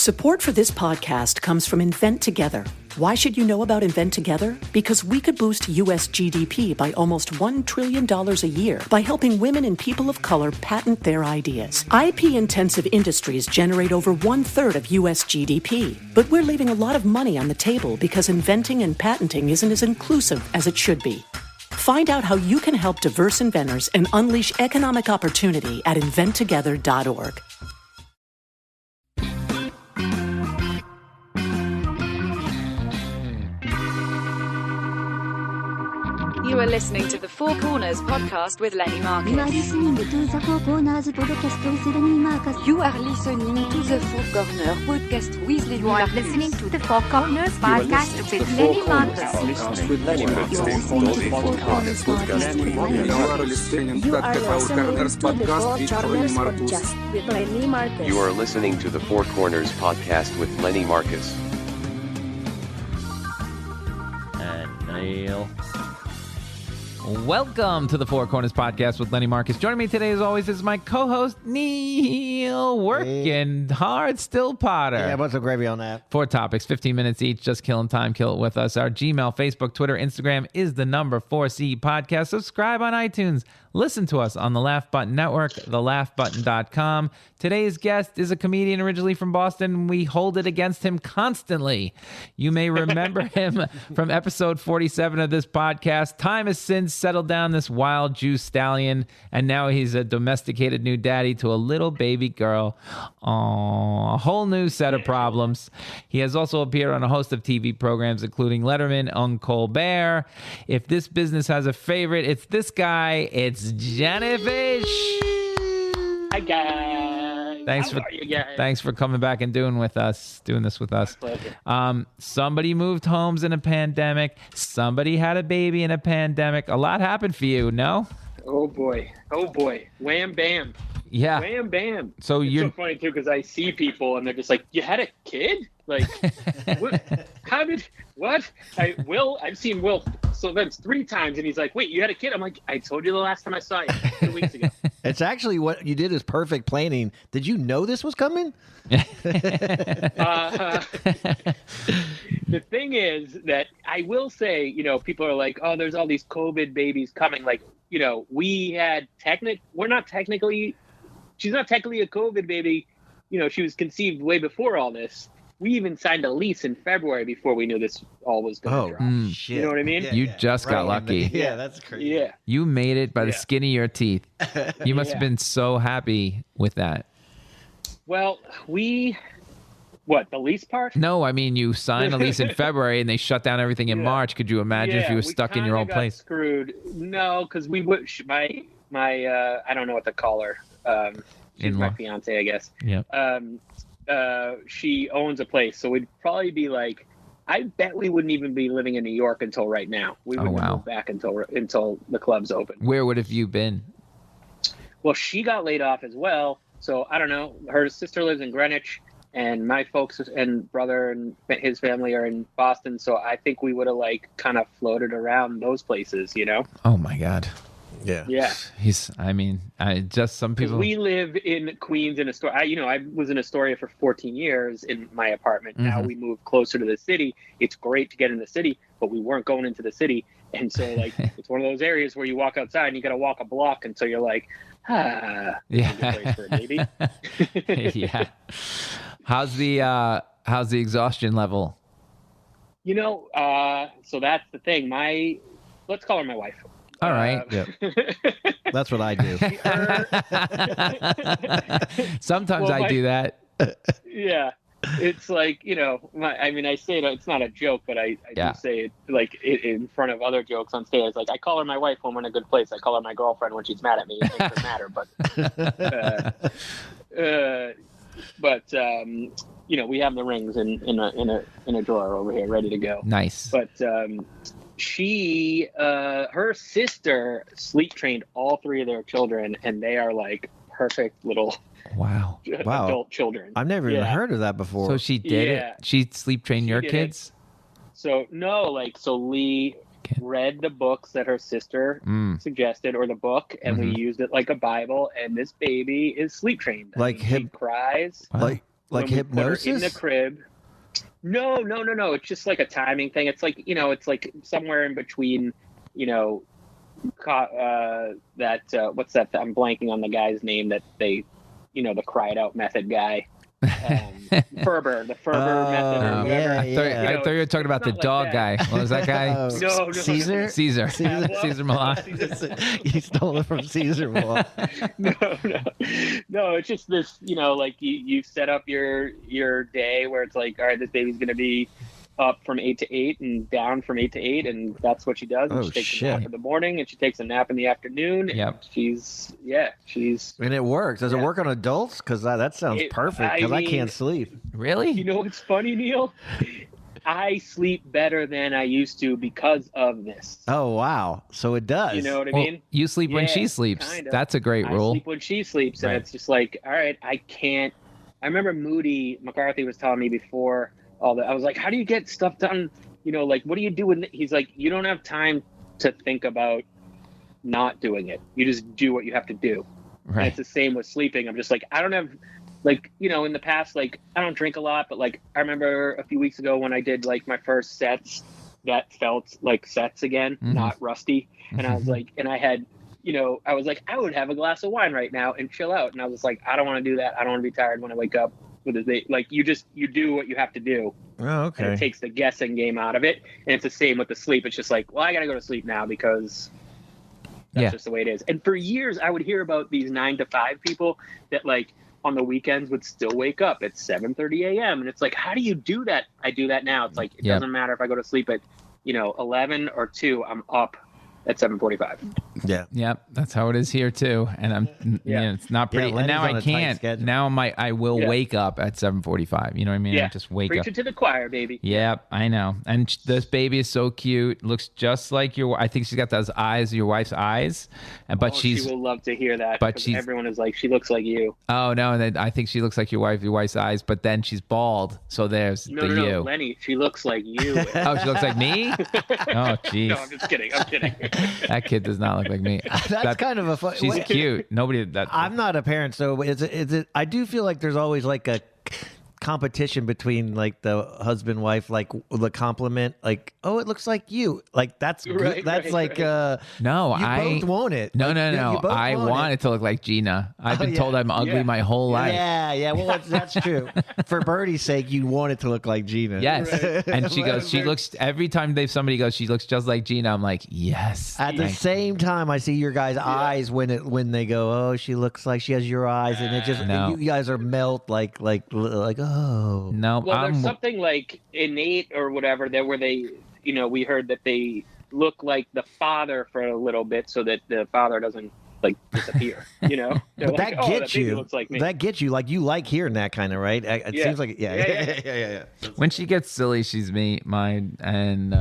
Support for this podcast comes from Invent Together. Why should you know about Invent Together? Because we could boost U.S. GDP by almost $1 trillion a year by helping women and people of color patent their ideas. IP-intensive industries generate over 1/3 of U.S. GDP. But we're leaving a lot of money on the table because inventing and patenting isn't as inclusive as it should be. Find out how you can help diverse inventors and unleash economic opportunity at inventtogether.org. You are listening to the Four Corners podcast with Lenny Marcus. You are listening to the Four Corners podcast with Lenny Marcus. You are listening to the Four Corners podcast with Lenny Marcus. You are listening to the Four Corners podcast with Lenny Marcus. You are listening to the Four Corners podcast with Lenny Marcus. And Neil. Welcome to the Four Corners podcast with Lenny Marcus. Joining me today, as always, is my co-host Neil, working hard, still Potter. Yeah, what's the gravy on that? 4 topics, 15 minutes each. Just killing time. Kill it with us. Our Gmail, Facebook, Twitter, Instagram is the number 4C podcast. Subscribe on iTunes. Listen to us on the Laugh Button Network, thelaughbutton.com. Today's guest is a comedian originally from Boston. We hold it against him constantly. You may remember him from episode 47 of this podcast. Time has since settled down this wild Jew stallion, and now he's a domesticated new daddy to a little baby girl. Aww, a whole new set of problems. He has also appeared on a host of TV programs, including Letterman on Colbert. If this business has a favorite, it's this guy. It's Jon Fisch. Hi guys. Thanks for coming back and doing this with us. Somebody moved homes in a pandemic. Somebody had a baby in a pandemic. A lot happened for you, no? Oh boy. Wham bam. Yeah. Wham bam. So it's so funny too because I see people and they're just like, "You had a kid?" Like, what? I've seen Will so that's 3 times and he's like, "Wait, you had a kid?" I'm like, "I told you the last time I saw you 2 weeks ago." It's actually what you did is perfect planning. Did you know this was coming? The thing is that I will say, people are like, "Oh, there's all these COVID babies coming." Like, she's not technically a COVID baby. She was conceived way before all this. We even signed a lease in February before we knew this all was going to drop. Shit. You know what I mean? You just got lucky. Yeah, that's crazy. Yeah. You made it by the skin of your teeth. You must have been so happy with that. Well, the lease part? No, I mean, you signed a lease in February and they shut down everything in March. Could you imagine if you were stuck in your own place? Screwed. No, because we would. My I don't know what to call her. She's my fiance, I guess. Yeah. She owns a place, so we'd probably be like, I bet we wouldn't even be living in New York until right now. We wouldn't move back until the club's open. Where would have you been? Well, she got laid off as well, so I don't know. Her sister lives in Greenwich, and my folks and brother and his family are in Boston, so I think we would have kind of floated around those places, Oh my God. Yeah. Some people. We live in Queens in Astoria. I was in Astoria for 14 years in my apartment. Mm-hmm. Now we moved closer to the city. It's great to get in the city, but we weren't going into the city. And so it's one of those areas where you walk outside and you got to walk a block until you're like, this is a good place for a baby. Yeah. How's the exhaustion level? So that's the thing. Let's call her my wife. All right. That's what I do. Sometimes I do that. Yeah. It's like, I say it, it's not a joke, but I do say it in front of other jokes on stage. Like, I call her my wife when we're in a good place. I call her my girlfriend when she's mad at me. It doesn't matter. But, we have the rings in a drawer over here ready to go. Nice. But, her sister sleep trained all 3 of their children, and they are like perfect little adult children. I've never even heard of that before. So she did it? She sleep trained your kids? So Lee read the books that her sister suggested, or the book, and we used it like a Bible, and this baby is sleep trained. Like he cries. Like Like when we put her in the hypnosis? crib. No. It's just like a timing thing. It's like, it's like somewhere in between, what's that? I'm blanking on the guy's name that they, the cry it out method guy. Ferber, the Ferber method or whatever. I thought you were talking about the dog guy. What was that guy? No. Caesar? Caesar. Caesar Milan. You stole it from Caesar. Milan. No. It's just this, like you set up your day where it's like, all right, this baby's gonna be up from 8 to 8 and down from 8 to 8, and that's what she does. And she takes a nap in the morning and she takes a nap in the afternoon. Yep. She's And it works. Does it work on adults? Because that sounds perfect. Because I can't sleep. Really? You know what's funny, Neil? I sleep better than I used to because of this. Oh, wow. So it does. You know what I mean? You sleep when she sleeps. Kind of. That's a great rule. I sleep when she sleeps, and Right. it's just like, all right, I can't. I remember Moody McCarthy was telling me before all that. I was like, how do you get stuff done? Like, what do you do when he's like, you don't have time to think about not doing it. You just do what you have to do. Right. And it's the same with sleeping. I'm just like, I don't have, like, in the past, like, I don't drink a lot, but like, I remember a few weeks ago when I did like my first sets that felt like sets again, not rusty. And I was like, and I had, I was like, I would have a glass of wine right now and chill out. And I was like, I don't want to do that. I don't want to be tired when I wake up. Like you do what you have do. Oh, okay. And it takes the guessing game out of it. And it's the same with the sleep. It's just like, well, I got to go to sleep now because that's just the way it is. And for years, I would hear about these 9 to 5 people that like on the weekends would still wake up at 7:30 a.m. And it's like, how do you do that? I do that now. It's like, it doesn't matter if I go to sleep at, 11 or 2, I'm up at 7:45. Yeah. Yep, that's how it is here too. And I'm it's not pretty. And now I can't. Now I will wake up at 7:45. You know what I mean? Yeah. I just wake Preach up. it to the choir, baby. Yep, I know. And this baby is so cute. Looks just like I think she's got those eyes, your wife's eyes. But she will love to hear that. But everyone is like, she looks like you. Oh no, and I think she looks like your wife's eyes. But then she's bald, so there's No, you. Lenny, she looks like you. Oh, she looks like me? Oh, jeez. No, I'm just kidding. I'm kidding. That kid does not look like me. That's kind of a fun. She's cute. Nobody. I'm not a parent, so is it? I do feel like there's always like a competition between like the husband wife, like the compliment, like, oh, it looks like you, like that's good. That's like no, you both want it. No, like, no. I want it to look like Gina. I've been told I'm ugly my whole life. Yeah. Well, that's true. For Birdie's sake, you want it to look like Gina. Yes. And she goes, she looks, every time somebody goes, she looks just like Gina. I'm like, yes. At the same time, I see your guys' eyes when they go, oh, she looks like she has your eyes, and it just and you guys are melt like oh no. Well, there's something like innate or whatever that where they, we heard that they look like the father for a little bit so that the father doesn't like disappear. But like, that gets you. Looks like me. That gets you. Like you like hearing that kind of, right? It seems like yeah. When she gets silly, she's mine, and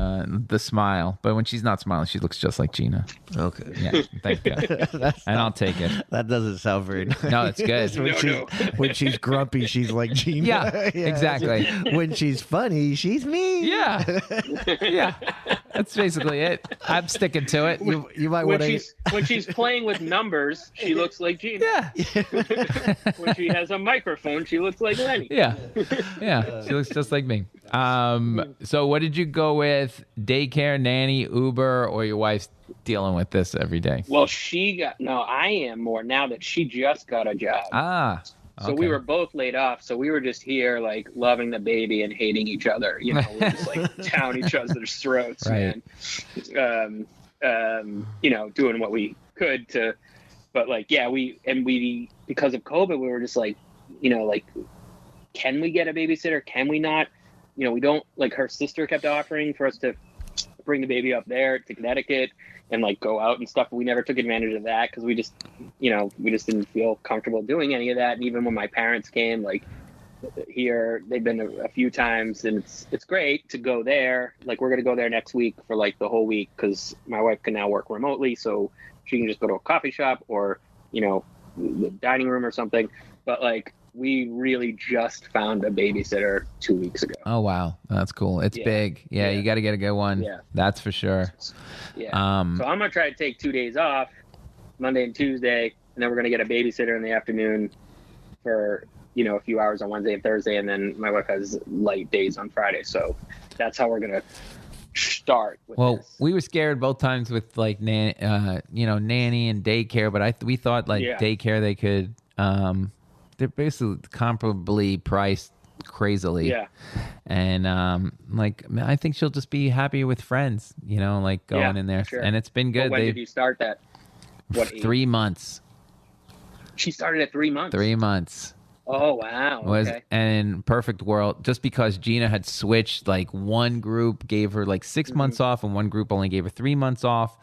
the smile. But when she's not smiling, she looks just like Gina. Okay. Yeah, thank you. And I'll take it. That doesn't sound very nice. No, it's good. When she's grumpy, she's like Gina. Yeah, exactly. When she's funny, she's me. Yeah. Yeah. That's basically it. I'm sticking to it. You might want to. When she's playing with numbers, she looks like Gina. Yeah. When she has a microphone, she looks like Lenny. Yeah. Yeah. She looks just like me. So what did you go with? Daycare, nanny, Uber, or your wife's dealing with this every day? Well, I am more now that she just got a job. Ah. So we were both laid off. So we were just here, like, loving the baby and hating each other. We're just like down each other's throats, right. man. Doing what we could to, but like, we because of COVID, we were just like, can we get a babysitter? Can we not? We don't, like, her sister kept offering for us to bring the baby up there to Connecticut and like go out and stuff. We never took advantage of that because we just didn't feel comfortable doing any of that. And even when my parents came, like here, they've been a few times, and it's great to go there. Like, we're going to go there next week for like the whole week because my wife can now work remotely, so she can just go to a coffee shop or, the dining room or something. But like, we really just found a babysitter 2 weeks ago. Oh, wow. That's cool. It's big. Yeah, you got to get a good one. Yeah. That's for sure. Yeah. So I'm going to try to take 2 days off, Monday and Tuesday, and then we're going to get a babysitter in the afternoon for a few hours on Wednesday and Thursday, and then my wife has light days on Friday. So that's how we're gonna start with this. We were scared both times with like nanny and daycare, but we thought like daycare they could they're basically comparably priced crazily. And I think she'll just be happy with friends, like going in there. Sure. And it's been good. When did you start that? What 3 months. She started at 3 months. 3 months. Oh wow. Okay. And perfect world, just because Gina had switched, like one group gave her like 6 months off and one group only gave her 3 months off,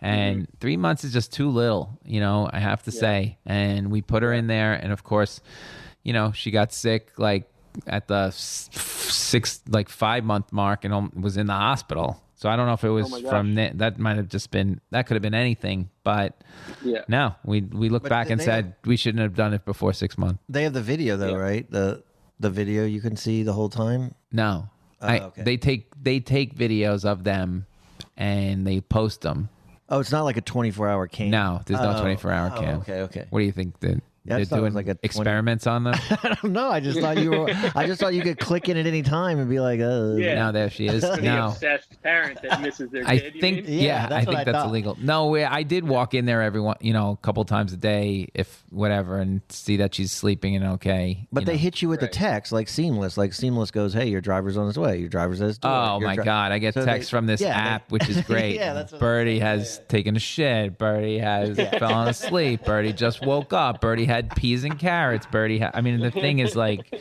and 3 months is just too little, I have to say. And we put her in there, and of course, she got sick like at the 5 month mark and was in the hospital. So I don't know if it was from that. Might have just been, that could have been anything, but no, we looked back and said we shouldn't have done it before 6 months. They have the video though, right? The video you can see the whole time. No, okay. They take videos of them and they post them. Oh, it's not like a 24-hour cam. No, there's no 24-hour cam. Okay. What do you think? They're doing like experiments on them? I don't know. I just thought you could click in at any time and be like, Now there she is. The obsessed parent that misses their kid. I think that's illegal. No, I did walk in there a couple times a day, if whatever, and see that she's sleeping and okay. But they hit you with a text like Seamless. Like Seamless goes, "Hey, your driver's on his way. Your driver's at his door." Oh my God! I get texts from this app, which is great. That's what Birdie has taken a shit. Birdie has fallen asleep. Birdie just woke up. Birdie had peas and carrots. Birdie the thing is like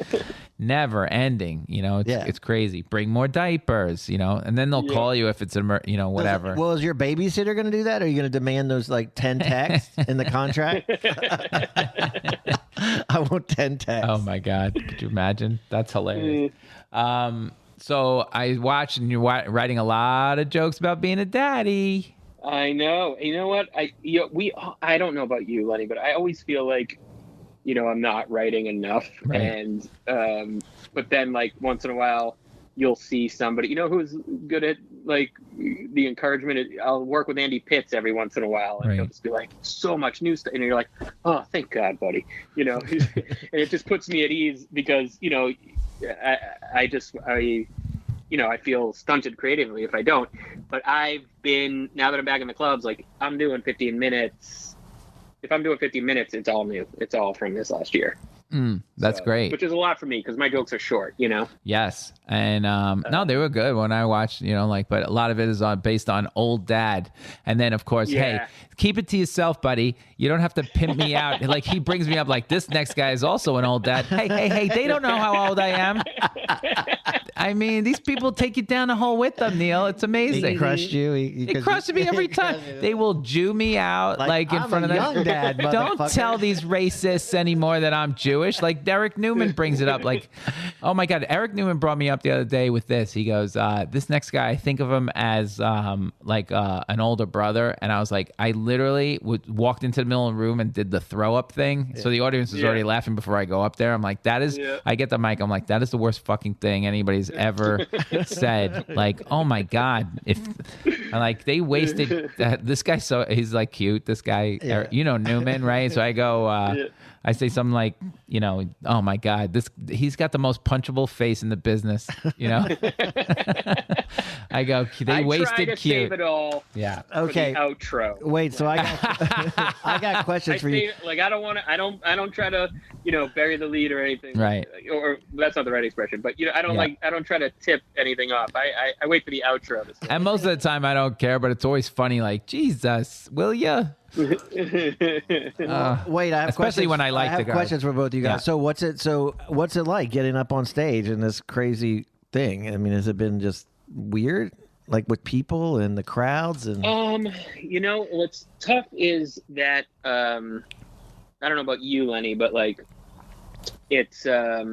never ending, it's crazy. Bring more diapers, and then they'll call you if it's whatever. Well, is your babysitter going to do that? Or are you going to demand those like 10 texts in the contract? I want 10 texts. Oh my God. Could you imagine? That's hilarious. So I watched, and you're writing a lot of jokes about being a daddy. I know. You know what? I don't know about you, Lenny, but I always feel like, I'm not writing enough. Right. And, but then like once in a while you'll see somebody, who's good at like the encouragement. I'll work with Andy Pitts every once in a while, and he'll just be like, so much new stuff. And you're like, oh, thank God, buddy. And it just puts me at ease because, I feel stunted creatively if I don't. But now that I'm back in the clubs, like I'm doing 15 minutes. If I'm doing 15 minutes, it's all new. It's all from this last year. That's great. Which is a lot for me because my jokes are short, Yes. And no, they were good when I watched, but a lot of it is based on old dad. And then, of course, hey, keep it to yourself, buddy. You don't have to pimp me out. Like, he brings me up like, this next guy is also an old dad. Hey, they don't know how old I am. These people take you down the hole with them, Neil. It's amazing. They crushed you. They crushed me every time. They will Jew me out like in front of them. Young dad, don't tell these racists anymore that I'm Jewish. Like Derek Newman brings it up. Like, oh my God, Eric Newman brought me up the other day with this. He goes, this next guy, I think of him as an older brother. And I was like, I literally walked into the middle of the room and did the throw up thing. So the audience was already laughing before I go up there. I'm like, that is, I get the mic. I'm like, that is the worst fucking thing anybody's ever said. Like, oh my God. They wasted this guy. So he's like cute. This guy, Newman, right? So I go, I say something like, oh my God, he's got the most punchable face in the business, I go, they wasted try to cute. Save it all. Yeah. Okay. For the outro. Wait, so I got questions for you. Like I don't try to, bury the lead or anything. Right. Or that's not the right expression, but I don't try to tip anything off. I wait for the outro. And most of the time I don't care, but it's always funny. Like, Jesus, will ya? Wait, I have especially when I like have questions for both of you guys. So what's it like getting up on stage in this crazy thing? Has it been just weird, like with people and the crowds and? What's tough is that I don't know about you, Lenny, but like it's I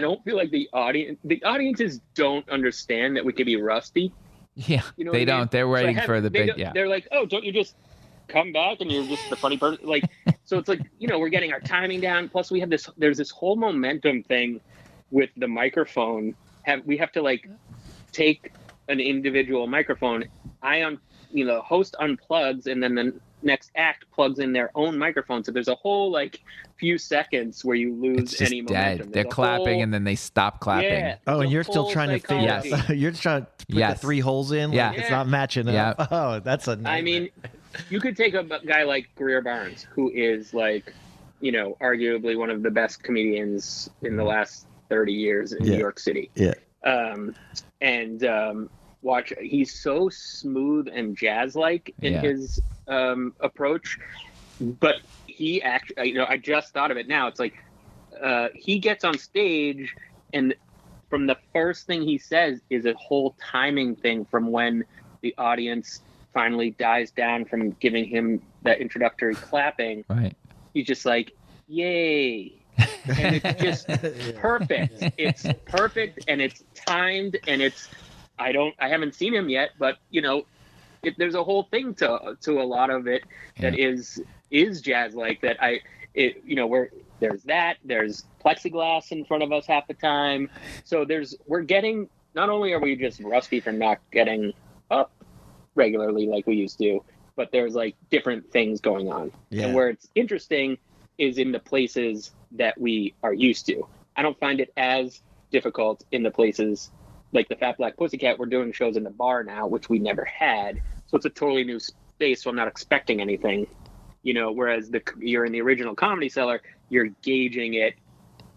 don't feel like the audiences don't understand that we could be rusty. Yeah, they don't. They're waiting for the big. They're like, oh, don't you just come back and you're just the funny person? Like, so it's like, we're getting our timing down. Plus, we have there's this whole momentum thing with the microphone. We have to like take an individual microphone. Host unplugs, and then next act plugs in their own microphone. So there's a whole like few seconds where you lose It's just any momentum. dead. They're clapping and then they stop clapping. Yeah, Oh, and there's a you're still whole trying to figure psychology. out. You're trying to put the Yes. 3 holes in. Yeah. Like it's not matching up. Yeah. Oh, that's a nightmare. I mean, you could take a guy like Greer Barnes, who is like, you know, arguably one of the best comedians in the last 30 years in New York City. Yeah. Watch, he's so smooth and jazz-like in his approach, but he actually, you know, I just thought of it now. It's like he gets on stage, and from the first thing he says is a whole timing thing from when the audience finally dies down from giving him that introductory clapping. Right. He's just like, yay. And it's just perfect. It's perfect, and it's timed, and it's, I haven't seen him yet, but you know, there's a whole thing to a lot of it that is jazz like that. There's plexiglass in front of us half the time. So we're getting, not only are we just rusty from not getting up regularly like we used to, but there's like different things going on. Yeah. And where it's interesting is in the places that we are used to. I don't find it as difficult in the places like the Fat Black Pussycat. We're doing shows in the bar now, which we never had. So it's a totally new space. So I'm not expecting anything, you know, whereas you're in the original Comedy Cellar, you're gauging it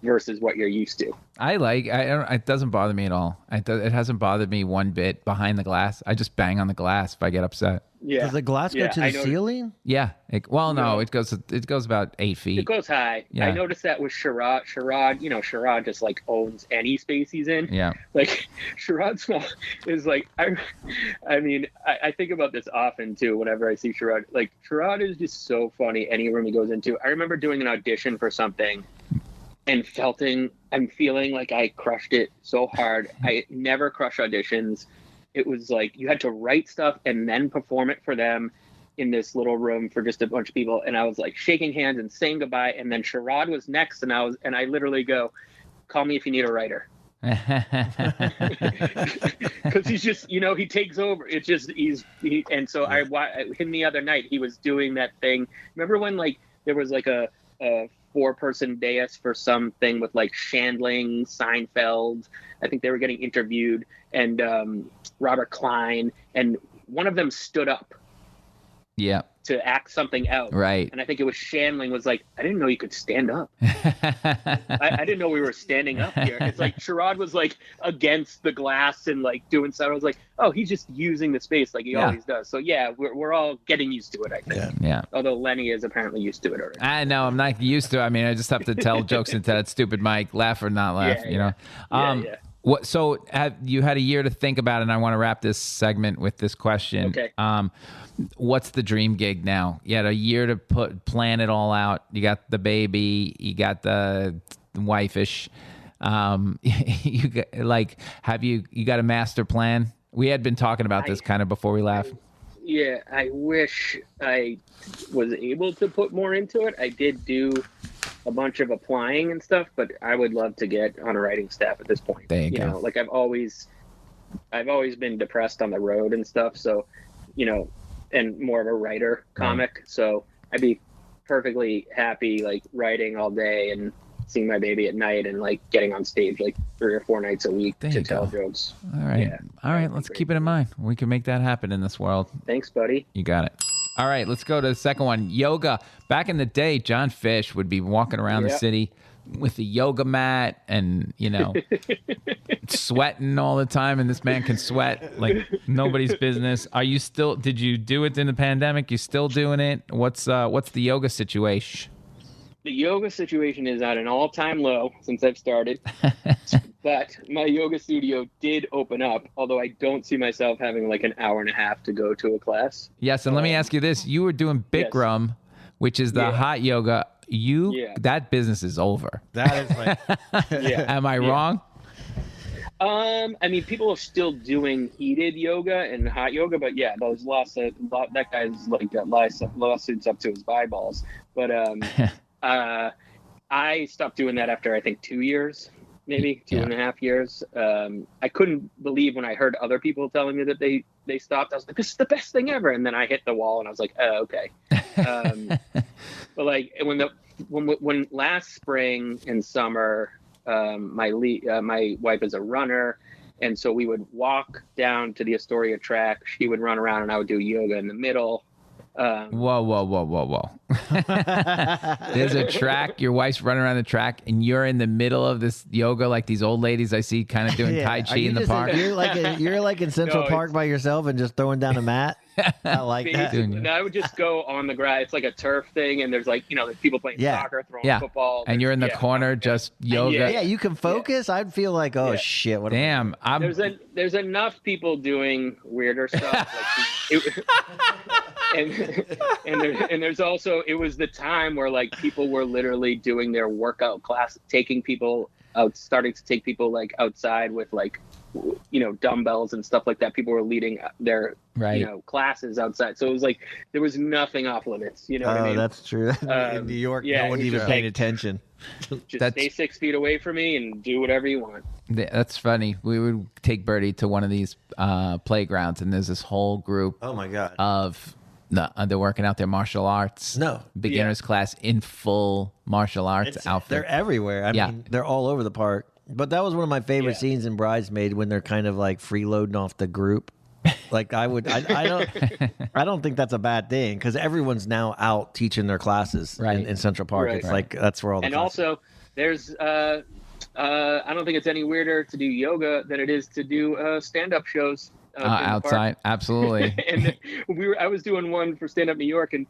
versus what you're used to. It doesn't bother me at all. It hasn't bothered me one bit behind the glass. I just bang on the glass if I get upset. Yeah. Does the glass go to the ceiling? Yeah. It goes about 8 feet. It goes high. Yeah. I noticed that with Sherrod. Sherrod just like owns any space he's in. Yeah. Like Sherrod Small is like, I think about this often too, whenever I see Sherrod. Like Sherrod is just so funny any room he goes into. I remember doing an audition for something and I'm feeling like I crushed it so hard. I never crush auditions. It was like you had to write stuff and then perform it for them in this little room for just a bunch of people. And I was like shaking hands and saying goodbye. And then Sherrod was next, and I literally go, "Call me if you need a writer." Because he's just, you know, he takes over. It's just and so him the other night he was doing that thing. Remember when like there was like a 4-person dais for something with like Shandling, Seinfeld. I think they were getting interviewed, and Robert Klein, and one of them stood up. Yeah. To act something out. Right. And I think it was Shandling was like, I didn't know you could stand up. I didn't know we were standing up here. It's like Sherrod was like against the glass and like doing stuff. I was like, oh, he's just using the space like he always does. So yeah, we're all getting used to it, I think. Yeah. Although Lenny is apparently used to it already. I know, I'm not used to it. I mean, I just have to tell jokes into that stupid mic, laugh or not laugh, you know? Yeah. So you had a year to think about it, and I want to wrap this segment with this question. Okay. What's the dream gig now? You had a year to plan it all out. You got the baby, you got the wife-ish. You got a master plan? We had been talking about this kind of before we left. Yeah, I wish I was able to put more into it. I did do a bunch of applying and stuff, but I would love to get on a writing staff at this point. There you go. Know, like I've always been depressed on the road and stuff, so, you know, and more of a writer comic. Right. So I'd be perfectly happy like writing all day and seeing my baby at night and like getting on stage like 3 or 4 nights a week to tell jokes. All right. Yeah, all right. Let's keep it in mind. We can make that happen in this world. Thanks, buddy. You got it. All right. Let's go to the second one. Yoga. Back in the day, Jon Fisch would be walking around the city with a yoga mat and, you know, sweating all the time. And this man can sweat like nobody's business. Did you do it in the pandemic? You still doing it? What's the yoga situation? The yoga situation is at an all-time low since I've started, but my yoga studio did open up, although I don't see myself having like an hour and a half to go to a class. Yes, and let me ask you this. You were doing Bikram, which is the hot yoga. That business is over. That is like... Am I wrong? I mean, people are still doing heated yoga and hot yoga, but yeah, those that guy's like got lawsuits up to his eyeballs. But I stopped doing that after I think 2 years, maybe 2.5 years. I couldn't believe when I heard other people telling me that they stopped. I was like, this is the best thing ever. And then I hit the wall and I was like, oh, okay. But like when last spring and summer, my wife is a runner, and so we would walk down to the Astoria track. She would run around, and I would do yoga in the middle. Whoa. There's a track. Your wife's running around the track, and you're in the middle of this yoga, like these old ladies I see kind of doing Tai Chi in the park. You're like in Central Park by yourself and just throwing down a mat. I like that. No, I would just go on the grass. It's like a turf thing, and there's like, there's people playing soccer, throwing football. And you're in the corner, just yoga. Yeah, you can focus. I'd feel like, shit. What damn. There's enough people doing weirder stuff. And there's also, it was the time where like people were literally doing their workout class, starting to take people like outside with like, dumbbells and stuff like that. People were leading their classes outside, so it was like there was nothing off limits. What I mean? That's true. In New York, no one even paid attention. Just stay 6 feet away from me and do whatever you want. That's funny. We would take Birdie to one of these playgrounds, and there's this whole group. Oh my god! Of they're working out their martial arts. Beginners class in full martial arts outfit. They're everywhere. I mean, they're all over the park. But that was one of my favorite scenes in Bridesmaid, when they're kind of like freeloading off the group. Like I don't think that's a bad thing, because everyone's now out teaching their classes in Central Park. Right. It's like that's where all the and also there's I don't think it's any weirder to do yoga than it is to do stand-up shows outside. Absolutely. And I was doing one for Stand Up New York, and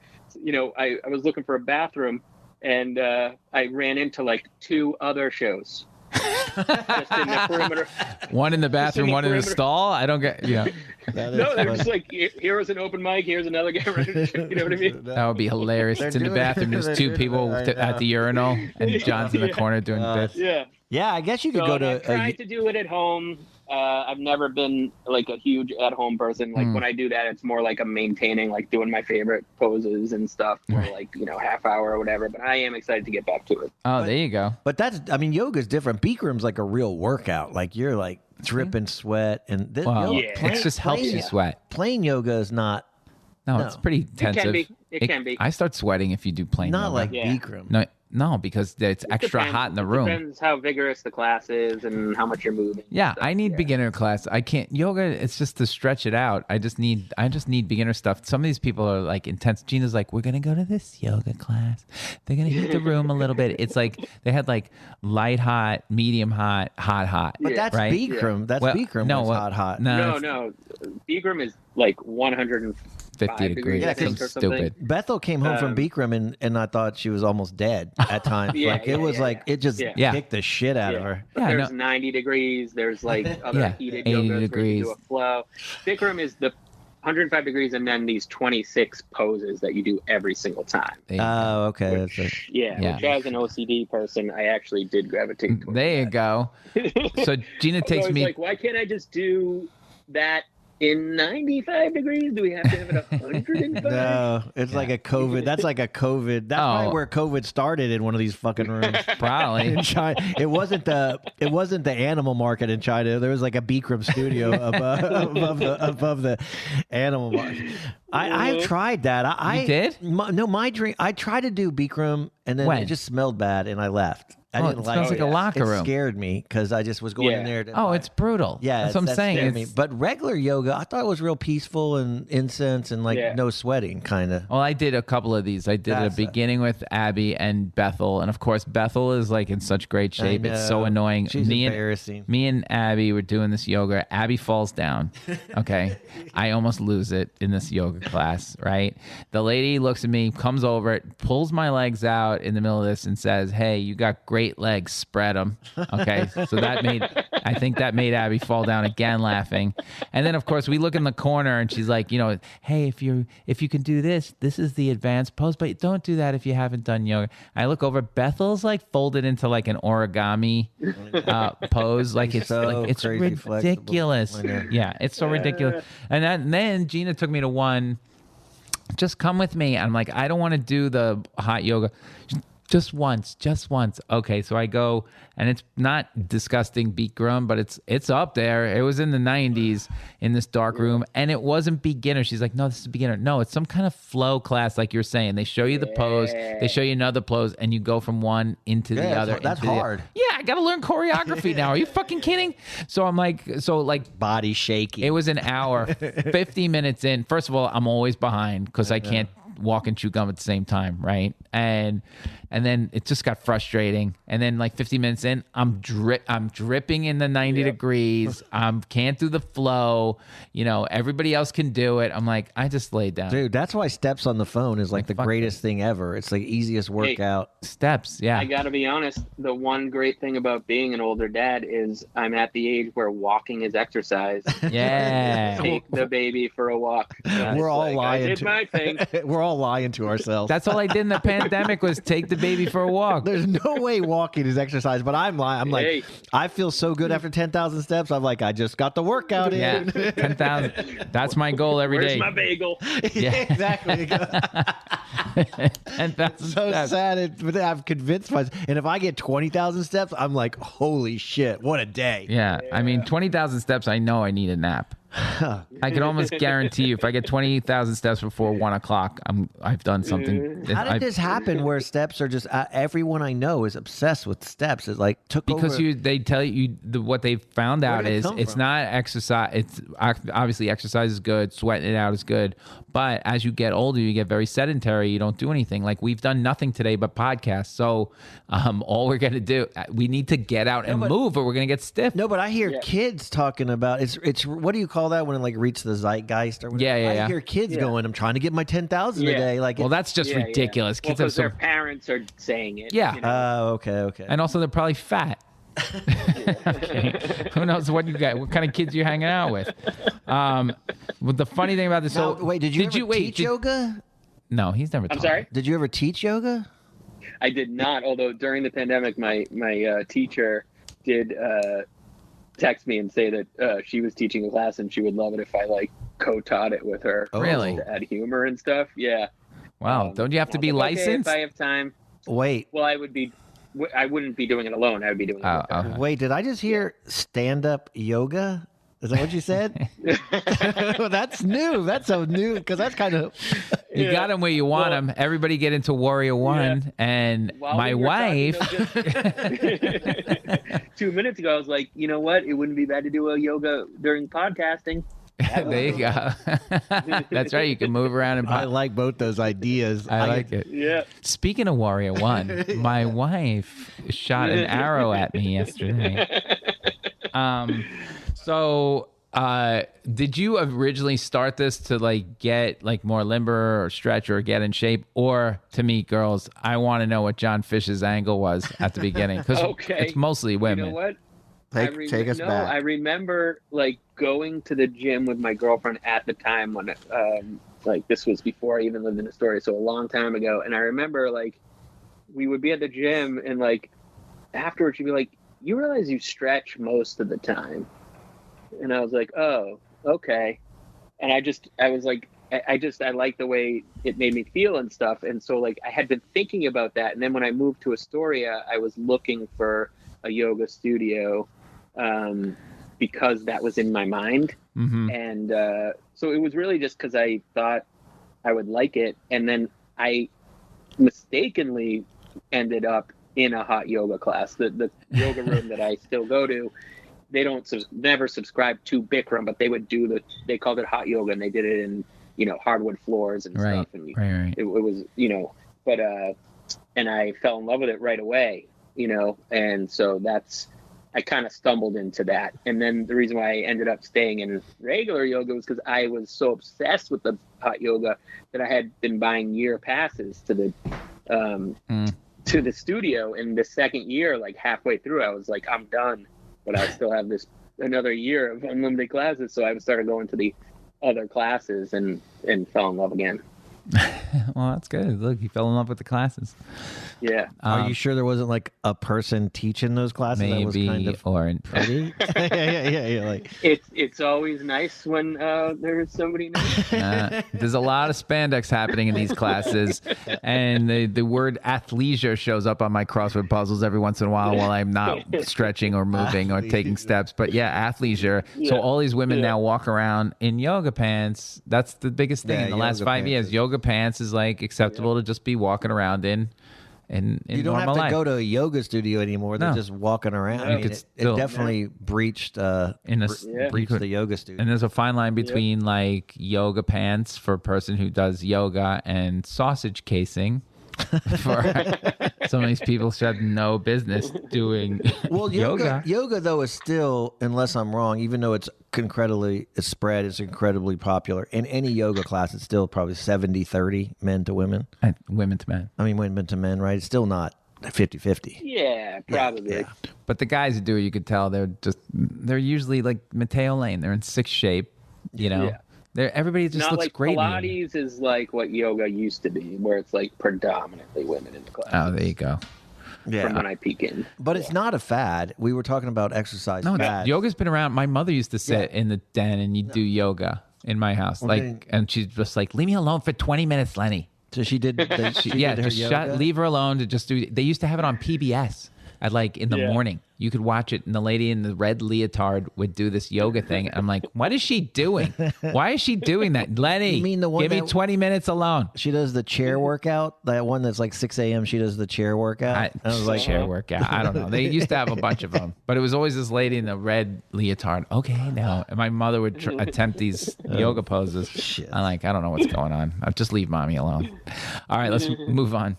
I was looking for a bathroom, and I ran into like 2 other shows. Just in the perimeter. One in the bathroom, one in the stall. I don't get. Yeah. No, they're just like, here was an open mic. Here's another guy. You know what I mean? That would be hilarious. It's in the bathroom. There's 2 people at the urinal, and John's in the corner doing this. Yeah, I guess you could go to. I tried to do it at home. I've never been like a huge at-home person. Like when I do that, it's more like I'm maintaining, like doing my favorite poses and stuff for like, half hour or whatever. But I am excited to get back to it. Oh, there you go. But yoga's different. Bikram's like a real workout. Like you're like dripping sweat, and this it just helps you sweat. Plain yoga is not. No, it's pretty intensive. It can be. I start sweating if you do plain yoga. Not like Bikram. No, because it's extra hot in the room. It depends how vigorous the class is and how much you're moving. Yeah, I need beginner class. I can't yoga. It's just to stretch it out. I just need beginner stuff. Some of these people are like intense. Gina's like, we're gonna go to this yoga class. They're gonna heat the room a little bit. It's like they had like light hot, medium hot, hot. But that's right? Bikram. That's Bikram. No, hot. No. Bikram is like 150 degrees. Yeah, stupid. Bethel came home from Bikram, and I thought she was almost dead at times. It just kicked the shit out of her. But there's 90 degrees. There's like other heated 80 degrees. Do a flow. Bikram is the 105 degrees, and then these 26 poses that you do every single time. Oh, okay. Which as an OCD person, I actually did gravitate towards There you go. So Gina takes me. Like, why can't I just do that in 95 degrees? Do we have to have it 105? No, it's like a COVID. That's like a COVID. That's probably where COVID started, in one of these fucking rooms. Probably in China. It wasn't the animal market in China. There was like a Bikram studio above the animal market. I've tried that. You did? My dream. I tried to do Bikram, and then it just smelled bad, and I left. I didn't like it. Sounds like a locker room. It scared me because I just was going in there. It's brutal. Yeah, that's what I'm saying. But regular yoga, I thought it was real peaceful and incense and like no sweating, kind of. Well, I did a couple of these. I did a beginning with Abby and Bethel, and of course Bethel is like in such great shape. It's so annoying. She's embarrassing. Me and Abby were doing this yoga. Abby falls down. Okay, I almost lose it in this yoga class. Right, the lady looks at me, comes over, pulls my legs out in the middle of this, and says, "Hey, you got great legs. Spread them." Okay, so I think that made Abby fall down again, laughing. And then of course we look in the corner, and she's like, hey, if you can do this is the advanced pose, but don't do that if you haven't done yoga. I look over, Bethel's like folded into like an origami pose, like it's ridiculous. Yeah, it's so ridiculous. And then Gina took me to one. Just come with me. I'm like, I don't want to do the hot yoga. Just once. Okay, so I go, and it's not disgusting Bikram, but it's up there. It was in the 90s in this dark room, and it wasn't beginner. She's like, no, this is beginner. No, it's some kind of flow class, like you're saying. They show you the pose, they show you another pose, and you go from one into the other. That's hard. Yeah, I got to learn choreography now. Are you fucking kidding? So I'm like, body shaky. It was an hour, 50 minutes in. First of all, I'm always behind because I can't walk and chew gum at the same time, right? And then it just got frustrating. And then like 50 minutes in, I'm dripping in the 90 degrees. Can't do the flow. You know, everybody else can do it. I'm like, I just laid down. Dude, that's why steps on the phone is like the greatest thing ever. It's like easiest workout. Steps, yeah. I gotta be honest, the one great thing about being an older dad is I'm at the age where walking is exercise. Yeah. Take the baby for a walk. We're all lying. I did my thing. We're all lying to ourselves. That's all I did in the pandemic was take the baby for a walk. There's no way walking is exercise, but I'm lying. I'm Hey. like, I feel so good after 10,000 steps. I'm like, I just got the workout in. Yeah, 10,000. That's my goal every Where's day. my bagel? Yeah, exactly. 10,000 So steps. sad, but I've convinced myself. And if I get 20,000 steps, I'm like, holy shit, what a day. Yeah, I mean, 20,000 steps, I know I need a nap. I can almost guarantee you if I get 20,000 steps before 1 o'clock, I've done something. How did this happen where steps are just, everyone I know is obsessed with steps. It's like, because over. they tell you what they found out did it is come it's from? not exercise. It's obviously exercise is good, sweating it out is good, but as you get older, you get very sedentary. You don't do anything. Like we've done nothing today but podcasts. So all we're gonna do, we need to get out and move, or we're gonna get stiff. No, but I hear kids talking about it's what do you call that when it like reaches the zeitgeist or whatever? Yeah. I hear kids going, I'm trying to get my 10,000 a day. Like, Well, that's just ridiculous. Well, Kids have because their parents are saying it. Yeah. You know? okay. And also, they're probably fat. Okay. Who knows what you got? What kind of kids you hanging out with? Well, the funny thing about this, Now, wait, did you ever teach yoga? No, he's never. I'm sorry? Did you ever teach yoga? I did not. Although during the pandemic, my teacher did text me and say that she was teaching a class and she would love it if I like co-taught it with her. Really? To add humor and stuff. Yeah. Wow. Don't you have to be Okay, licensed? if I have time. Wait. Well, I wouldn't be doing it alone. I would be doing it with her. Okay. Wait, did I just hear stand-up yoga? Is that what you said? That's new. That's so new because that's kind of. You got him where you want him. Everybody get into Warrior One, and While my we were wife. talking, 2 minutes ago, I was like, you know what? It wouldn't be bad to do a yoga during podcasting. There you go. That's right. You can move around and. I like both those ideas. I like it. Yeah. Speaking of Warrior One, my wife shot an arrow at me yesterday. So, did you originally start this to like get like more limber or stretch or get in shape, or to meet girls? I want to know what Jon Fisch's angle was at the beginning because it's mostly women. You know what? Take us back. I remember like going to the gym with my girlfriend at the time when like this was before I even lived in Astoria, so a long time ago. And I remember like we would be at the gym and like afterwards she'd be like, "You realize you stretch most of the time?" And I was like, "Oh, okay." And I was like, I like the way it made me feel and stuff. And so like I had been thinking about that. And then when I moved to Astoria, I was looking for a yoga studio because that was in my mind. Mm-hmm. And so it was really just because I thought I would like it. And then I mistakenly ended up in a hot yoga class. The yoga room that I still go to, they don't never subscribe to Bikram, but they would they called it hot yoga, and they did it in, hardwood floors and stuff. And Right. it was, but and I fell in love with it right away, and so I kind of stumbled into that. And then the reason why I ended up staying in regular yoga was because I was so obsessed with the hot yoga that I had been buying year passes to the studio. And the second year, like halfway through, I was like, I'm done, but I still have another year of unlimited classes. So I started going to the other classes and fell in love again. Well, that's good. Look, he fell in love with the classes. Yeah. Are you sure there wasn't like a person teaching those classes Maybe, that was kind of or pretty? yeah. Like It's always nice when there's somebody nice. there's a lot of spandex happening in these classes, and the word athleisure shows up on my crossword puzzles every once in a while I'm not stretching or moving or taking steps. But yeah, athleisure. Yeah. So all these women now walk around in yoga pants. That's the biggest thing in the last 5 years. Yoga pants is like acceptable to just be walking around in you don't have to life. go to a yoga studio anymore. They're just walking around. I mean, it definitely breached breached the yoga studio. And there's a fine line between like yoga pants for a person who does yoga and sausage casing for some of these people should have no business doing yoga. Yoga, though, is still, unless I'm wrong, even though it's incredibly popular. In any yoga class, it's still probably 70-30 men to women. And women to men. I mean, women to men, right? It's still not 50-50. Yeah, probably. Yeah. But the guys who do it, you could tell they're usually like Mateo Lane. They're in sick shape, you know. Yeah. Everybody just Not looks like great. Pilates is like what yoga used to be, where it's like predominantly women in the class. Oh, there you go. Yeah. From when I peek in. But it's not a fad. We were talking about exercise fads. Yoga's been around. My mother used to sit in the den and do yoga in my house. And she's just like, leave me alone for 20 minutes, Lenny. So she did. Leave her alone to just do. They used to have it on PBS at like in the morning. You could watch it, and the lady in the red leotard would do this yoga thing. I'm like, what is she doing? Why is she doing that, Lenny? You mean the one give me 20 minutes alone? She does the chair workout. That one that's like 6 a.m. She does the chair workout. I was like, chair workout. I don't know. They used to have a bunch of them, but it was always this lady in the red leotard. Okay, now, and my mother would attempt these yoga poses. Shit. I'm like, I don't know what's going on. I'll just leave mommy alone. All right, let's move on.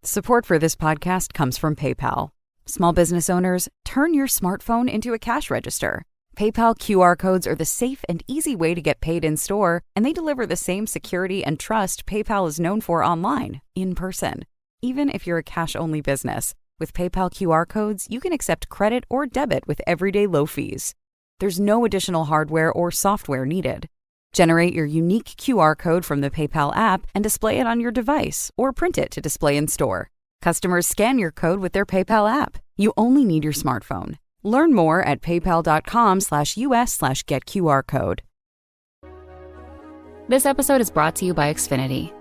Support for this podcast comes from PayPal. Small business owners, turn your smartphone into a cash register. PayPal QR codes are the safe and easy way to get paid in store, and they deliver the same security and trust PayPal is known for online, in person. Even if you're a cash-only business, with PayPal QR codes, you can accept credit or debit with everyday low fees. There's no additional hardware or software needed. Generate your unique QR code from the PayPal app and display it on your device, or print it to display in store. Customers scan your code with their PayPal app. You only need your smartphone. Learn more at paypal.com/us/getqrcode. This episode is brought to you by Xfinity.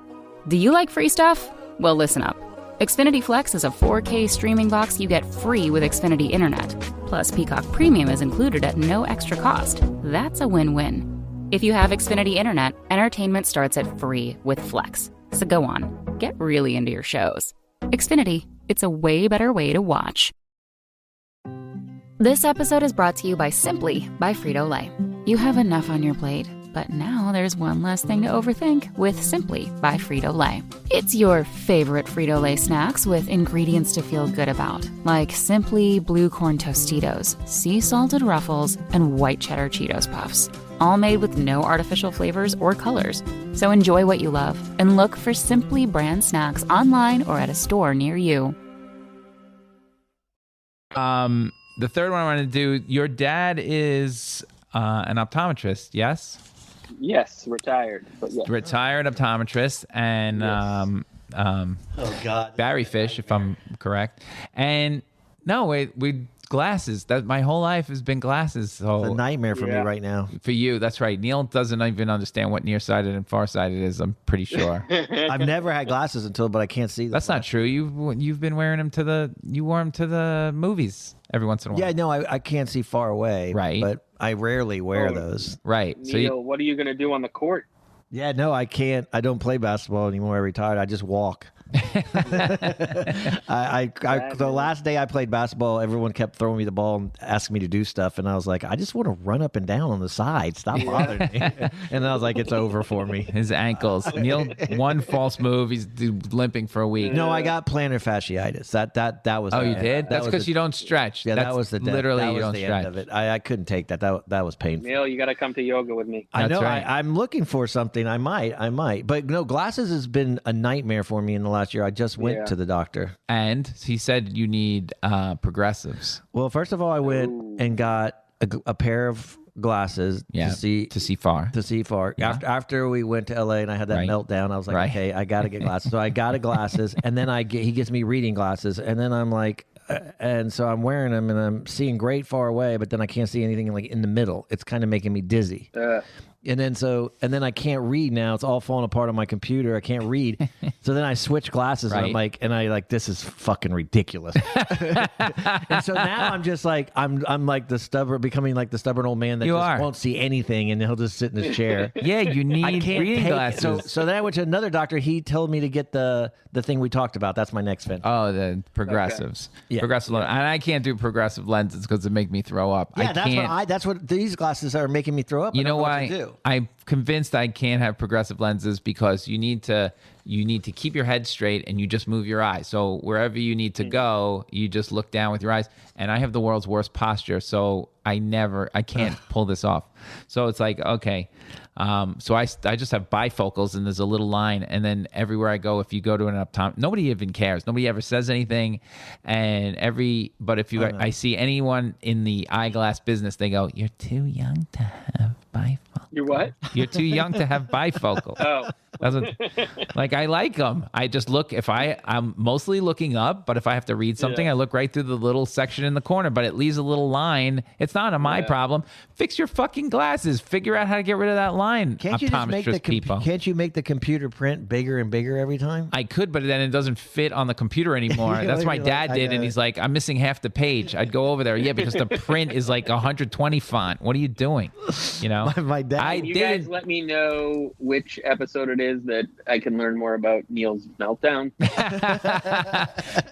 Do you like free stuff? Well, listen up. Xfinity Flex is a 4K streaming box you get free with Xfinity Internet. Plus, Peacock Premium is included at no extra cost. That's a win-win. If you have Xfinity Internet, entertainment starts at free with Flex. So go on, get really into your shows. Xfinity, it's a way better way to watch. This episode is brought to you by Simply by Frito-Lay. You have enough on your plate, but now there's one less thing to overthink with Simply by Frito-Lay. It's your favorite Frito-Lay snacks with ingredients to feel good about, like Simply Blue Corn Tostitos, Sea Salted Ruffles, and White Cheddar Cheetos Puffs. All made with no artificial flavors or colors. So enjoy what you love and look for Simply brand snacks online or at a store near you. The third one I want to do, your dad is an optometrist, yes? Yes, retired. But yes. Retired optometrist, and oh God, Barry Fish, if I'm correct. And no, we glasses. That my whole life has been glasses. So it's a nightmare for me right now. For you, that's right. Neil doesn't even understand what nearsighted and farsighted is. I'm pretty sure. I've never had glasses but I can't see them. That's not true. You've been wearing them you wore them to the movies every once in a while. Yeah, no, I can't see far away. Right. But I rarely wear those. Right. Neil, what are you going to do on the court? Yeah, no, I can't. I don't play basketball anymore. I retired. I just walk. The last day I played basketball, everyone kept throwing me the ball and asking me to do stuff, and I was like, I just want to run up and down on the side. Stop bothering me. And I was like, it's over for me. His ankles. Neil, one false move, he's limping for a week. No, I got plantar fasciitis. That was. Oh, you did? That's because you don't stretch. Yeah, That's that was the literally that you was don't the stretch. end of it. I couldn't take that. That was painful. Neil, you got to come to yoga with me. I know. Right. I'm looking for something. I might. But no, glasses has been a nightmare for me in the last year. I just went to the doctor. And he said you need progressives. Well, first of all, I went and got a pair of glasses to see far. Yeah. After we went to LA and I had that meltdown, I was like, okay, I got to get glasses. So I got glasses, and then he gets me reading glasses, and then I'm like, and so I'm wearing them, and I'm seeing great far away, but then I can't see anything like in the middle. It's kind of making me dizzy. And then I can't read now. It's all falling apart on my computer. I can't read. So then I switch glasses and I'm like, this is fucking ridiculous. And so now I'm just like, I'm like becoming like the stubborn old man that won't see anything, and he'll just sit in his chair. Yeah, you need reading glasses. So then I went to another doctor. He told me to get the thing we talked about. That's my next venture. Oh, the progressives. Okay. Yeah. Progressive lenses. And I can't do progressive lenses because it make me throw up. Yeah, that's what these glasses are making me throw up. You know why? I'm convinced I can't have progressive lenses because you need to keep your head straight and you just move your eyes. So wherever you need to go, you just look down with your eyes. And I have the world's worst posture, so I can't pull this off. So it's like, okay. So I just have bifocals, and there's a little line, and then everywhere I go, if you go to an optometrist, nobody even cares. Nobody ever says anything. But if I see anyone in the eyeglass business, they go, "You're too young to have bifocals." You're what? You're too young to have bifocals. Oh. Like, I like them. I just look, I'm mostly looking up, but if I have to read something, I look right through the little section in the corner, but it leaves a little line. It's not my problem. Fix your fucking glasses. Figure out how to get rid of that line. Can't you just make Can't you make the computer print bigger and bigger every time? I could, but then it doesn't fit on the computer anymore. That's what my dad did, and he's like, I'm missing half the page. I'd go over there. Yeah, because the print is like 120 font. What are you doing? You know? My dad. You guys let me know which episode it is that I can learn more about Neil's meltdown.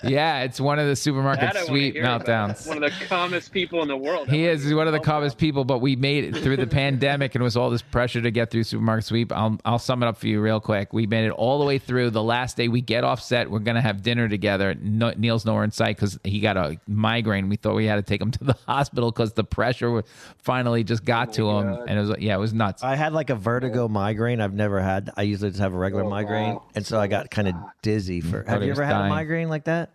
Yeah, it's one of the supermarket sweep meltdowns. One of the calmest people in the world. He's one of the calmest people, but we made it through the pandemic, and it was all this pressure to get through supermarket sweep. I'll sum it up for you real quick. We made it all the way through. The last day we get off set, we're going to have dinner together. Neil's nowhere in sight because he got a migraine. We thought we had to take him to the hospital because the pressure finally just got to him. And it was nuts. I had like a vertigo migraine I've never had. I usually just have a regular migraine. And so I got kind of dizzy. Have you ever had a migraine like that?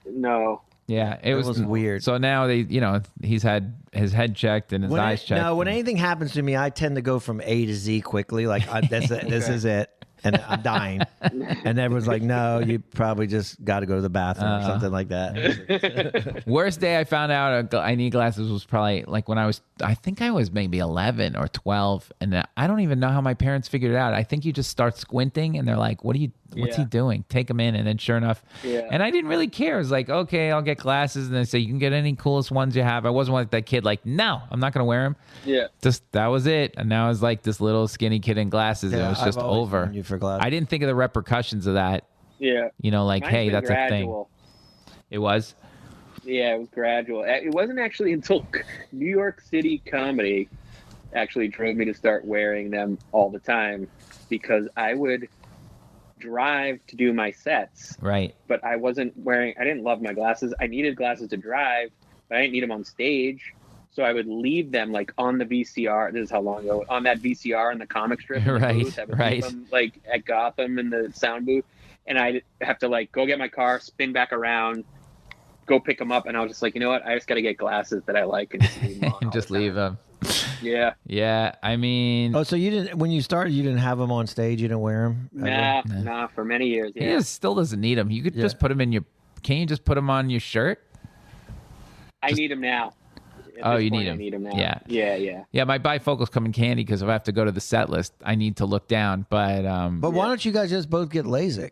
No. Yeah, it was weird. So now he's had his head checked and his eyes checked. No, when anything happens to me, I tend to go from A to Z quickly. Like, this is it. And I'm dying. And everyone's like, no, you probably just got to go to the bathroom or something like that. Worst day I found out I need glasses was probably like when I think I was maybe 11 or 12. And I don't even know how my parents figured it out. I think you just start squinting and they're like, what's he doing? Take him in. And then sure enough. Yeah. And I didn't really care. It was like, okay, I'll get glasses. And they say, you can get any coolest ones you have. I wasn't like that kid like, no, I'm not going to wear them. Yeah. Just that was it. And now I was like this little skinny kid in glasses. And it was just over. I didn't think of the repercussions of that. Yeah. Like, hey, that's gradual. A thing. It was? Yeah, it was gradual. It wasn't actually until New York City comedy actually drove me to start wearing them all the time, because I would drive to do my sets. Right. But I didn't love my glasses. I needed glasses to drive, but I didn't need them on stage. So I would leave them like on the VCR. This is how long ago, on that VCR in the comic strip. Right. Booth. I would leave them, like at Gotham in the sound booth. And I'd have to like go get my car, spin back around, go pick them up. And I was just like, you know what? I just got to get glasses that I like and just leave them on. And just leave them. Yeah. Yeah. I mean. Oh, so when you started, you didn't have them on stage? You didn't wear them? Nah, for many years. Yeah. He still doesn't need them. You could just put them in can you just put them on your shirt? I need them now. You need them. I need them now. Yeah. Yeah. Yeah, my bifocals come in handy because if I have to go to the set list, I need to look down. But why don't you guys just both get LASIK?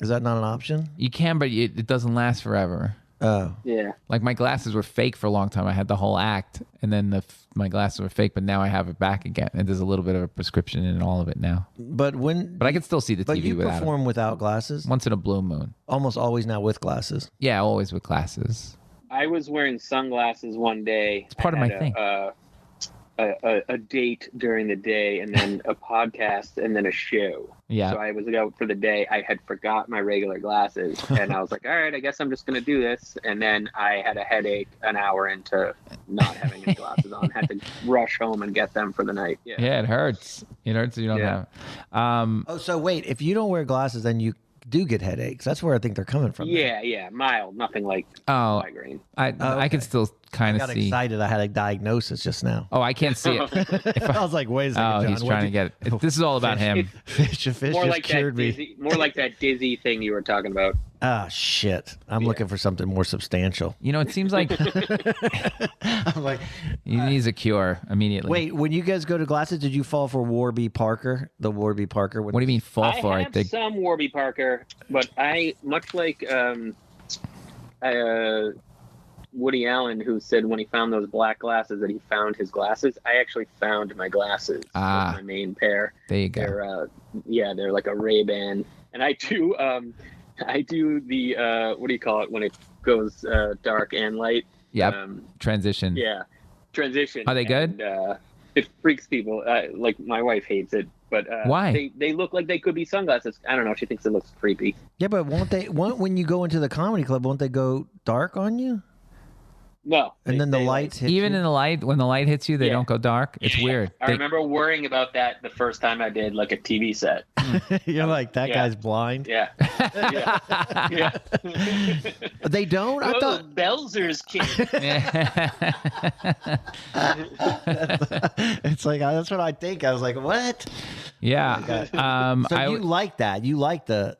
Is that not an option? You can, but it doesn't last forever. Oh. Yeah. Like my glasses were fake for a long time. I had the whole act, and then my glasses were fake, but now I have it back again. And there's a little bit of a prescription in all of it now. But I can still see the TV without you perform without glasses? Once in a blue moon. Almost always now with glasses? Yeah, always with glasses. I was wearing sunglasses one day. It's part of my thing. A date during the day, and then a podcast, and then a show. Yeah. So I was out for the day. I had forgot my regular glasses, and I was like, all right, I guess I'm just going to do this. And then I had a headache an hour into not having any glasses on. Had to rush home and get them for the night. Yeah, it hurts. It hurts if you don't have. So wait, if you don't wear glasses, then do get headaches. That's where I think they're coming from. Yeah, mild, nothing like migraine. I can still kind of got see. excited. I had a diagnosis just now. Oh, I can't see it. I was like, wait a second, John. He's trying to get it. This is all about him. Fish more just like cured me. dizzy, more like that dizzy thing you were talking about. Ah, shit. I'm looking for something more substantial. You know, it seems like I'm like, he needs a cure immediately. wait, when you guys go to glasses, did you fall for Warby Parker? The Warby Parker? What do you mean fall for I it? have some Warby Parker, but I, much like Woody Allen, who said when he found those black glasses that he found his glasses, I actually found my glasses. My main pair. There you go. They're like a Ray-Ban. And I do the what do you call it when it goes dark and light? Yep. Transition. Yeah, transition. Are they good? And, it freaks people. Like my wife hates it, but why? They look like they could be sunglasses. I don't know. She thinks it looks creepy. Yeah, but when you go into the comedy club, won't they go dark on you? No. And then the lights hit even you? in the light, when the light hits you, they don't go dark. It's weird. I remember worrying about that the first time I did like a TV set. You're like, that guy's blind? Yeah. Yeah. They don't? I thought Belzer's kid. It's like, that's what I think. I was like, what? Yeah. So you like that? You like the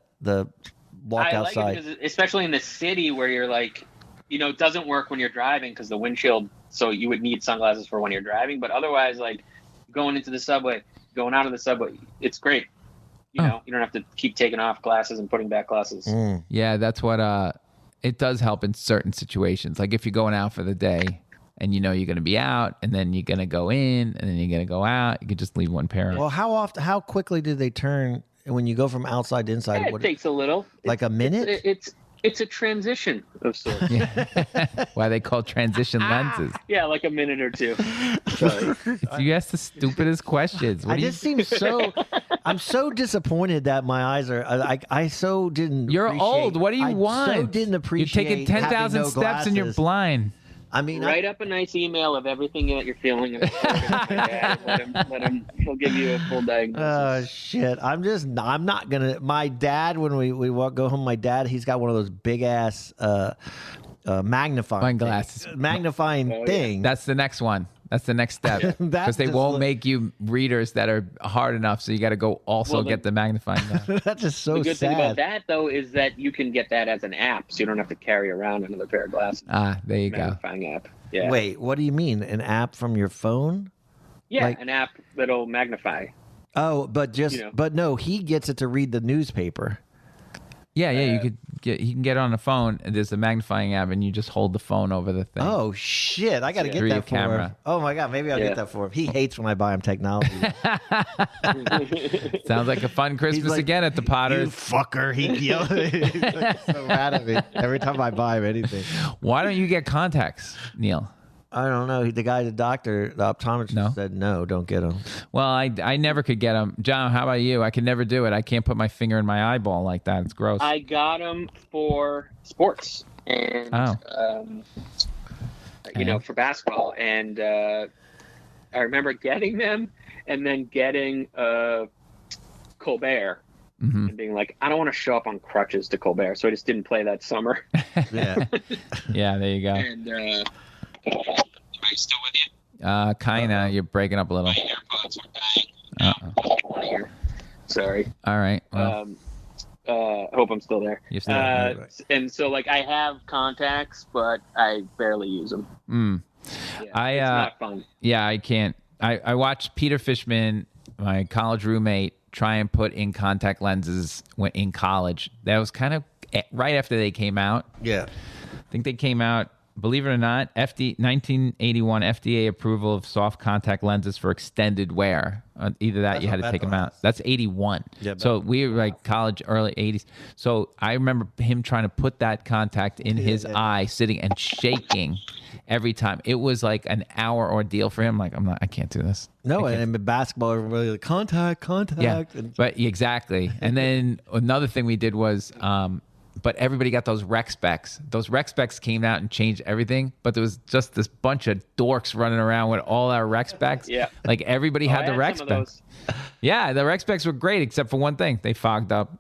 walk outside? Like it because, especially in the city where you're like, you know, it doesn't work when you're driving because the windshield, so you would need sunglasses for when you're driving. But otherwise, like going into the subway, going out of the subway, it's great. You know, you don't have to keep taking off glasses and putting back glasses. Yeah, that's what it does help in certain situations. Like if you're going out for the day and you know you're going to be out and then you're going to go in and then you're going to go out, you could just leave one pair on. Well, how quickly do they turn when you go from outside to inside? Yeah, it takes a little. Like a minute? It's a transition of sorts. Why they call transition lenses. Yeah, like a minute or two. You ask the stupidest questions. I'm so disappointed that my eyes are. I so didn't. You're old. What do you want? I so didn't appreciate. You're taking 10,000 steps and you're blind. I mean, write up a nice email of everything that you're feeling. Let him. He'll give you a full diagnosis. Oh shit! I'm not gonna. My dad, when we go home, my dad, he's got one of those big ass magnifying glasses, thing. That's the next one. That's the next step because they won't make you readers that are hard enough. So you got to go get the magnifying glass. That's just so sad. The good thing about that though is that you can get that as an app, so you don't have to carry around another pair of glasses. There you go. Magnifying app. Yeah. Wait, what do you mean? An app from your phone? Yeah, an app that'll magnify. Oh, but no, he gets it to read the newspaper. Yeah, you can get it on the phone. And there's a magnifying app, and you just hold the phone over the thing. Oh shit! I got to get Through that your for camera. him. Oh my god, maybe I'll get that for him. He hates when I buy him technology. Sounds like a fun Christmas again at the Potters. You fucker! He yells. He's like so mad at me every time I buy him anything. Why don't you get contacts, Neil? I don't know. The guy, the doctor, the optometrist said, no, don't get them. Well, I never could get them. John, how about you? I could never do it. I can't put my finger in my eyeball like that. It's gross. I got them for sports and, for basketball. And I remember getting them and then getting Colbert. Mm-hmm. And being like, I don't want to show up on crutches to Colbert. So I just didn't play that summer. Yeah. Yeah, there you go. And, am I still with you? Kinda. You're breaking up a little. My AirPods are dying. Sorry. All right. Well, hope I'm still there. You're still there. And so, like, I have contacts, but I barely use them. Yeah, it's not fun. Yeah, I can't. I watched Peter Fishman, my college roommate, try and put in contact lenses in college. That was kind of right after they came out. Yeah. I think they came out. Believe it or not, 1981 FDA approval of soft contact lenses for extended wear. Either that, you had to take them out. That's 81. Yeah, so we were like college, early 80s. So I remember him trying to put that contact in his eye, sitting and shaking every time. It was like an hour ordeal for him. Like, I can't do this. No, and in basketball, everybody like, contact. Yeah, but exactly. And then another thing we did was but everybody got those rec specs. Those rec specs came out and changed everything, but there was just this bunch of dorks running around with all our rec specs. Yeah. Like everybody had the rec specs. Yeah, the rec specs were great except for one thing. They fogged up.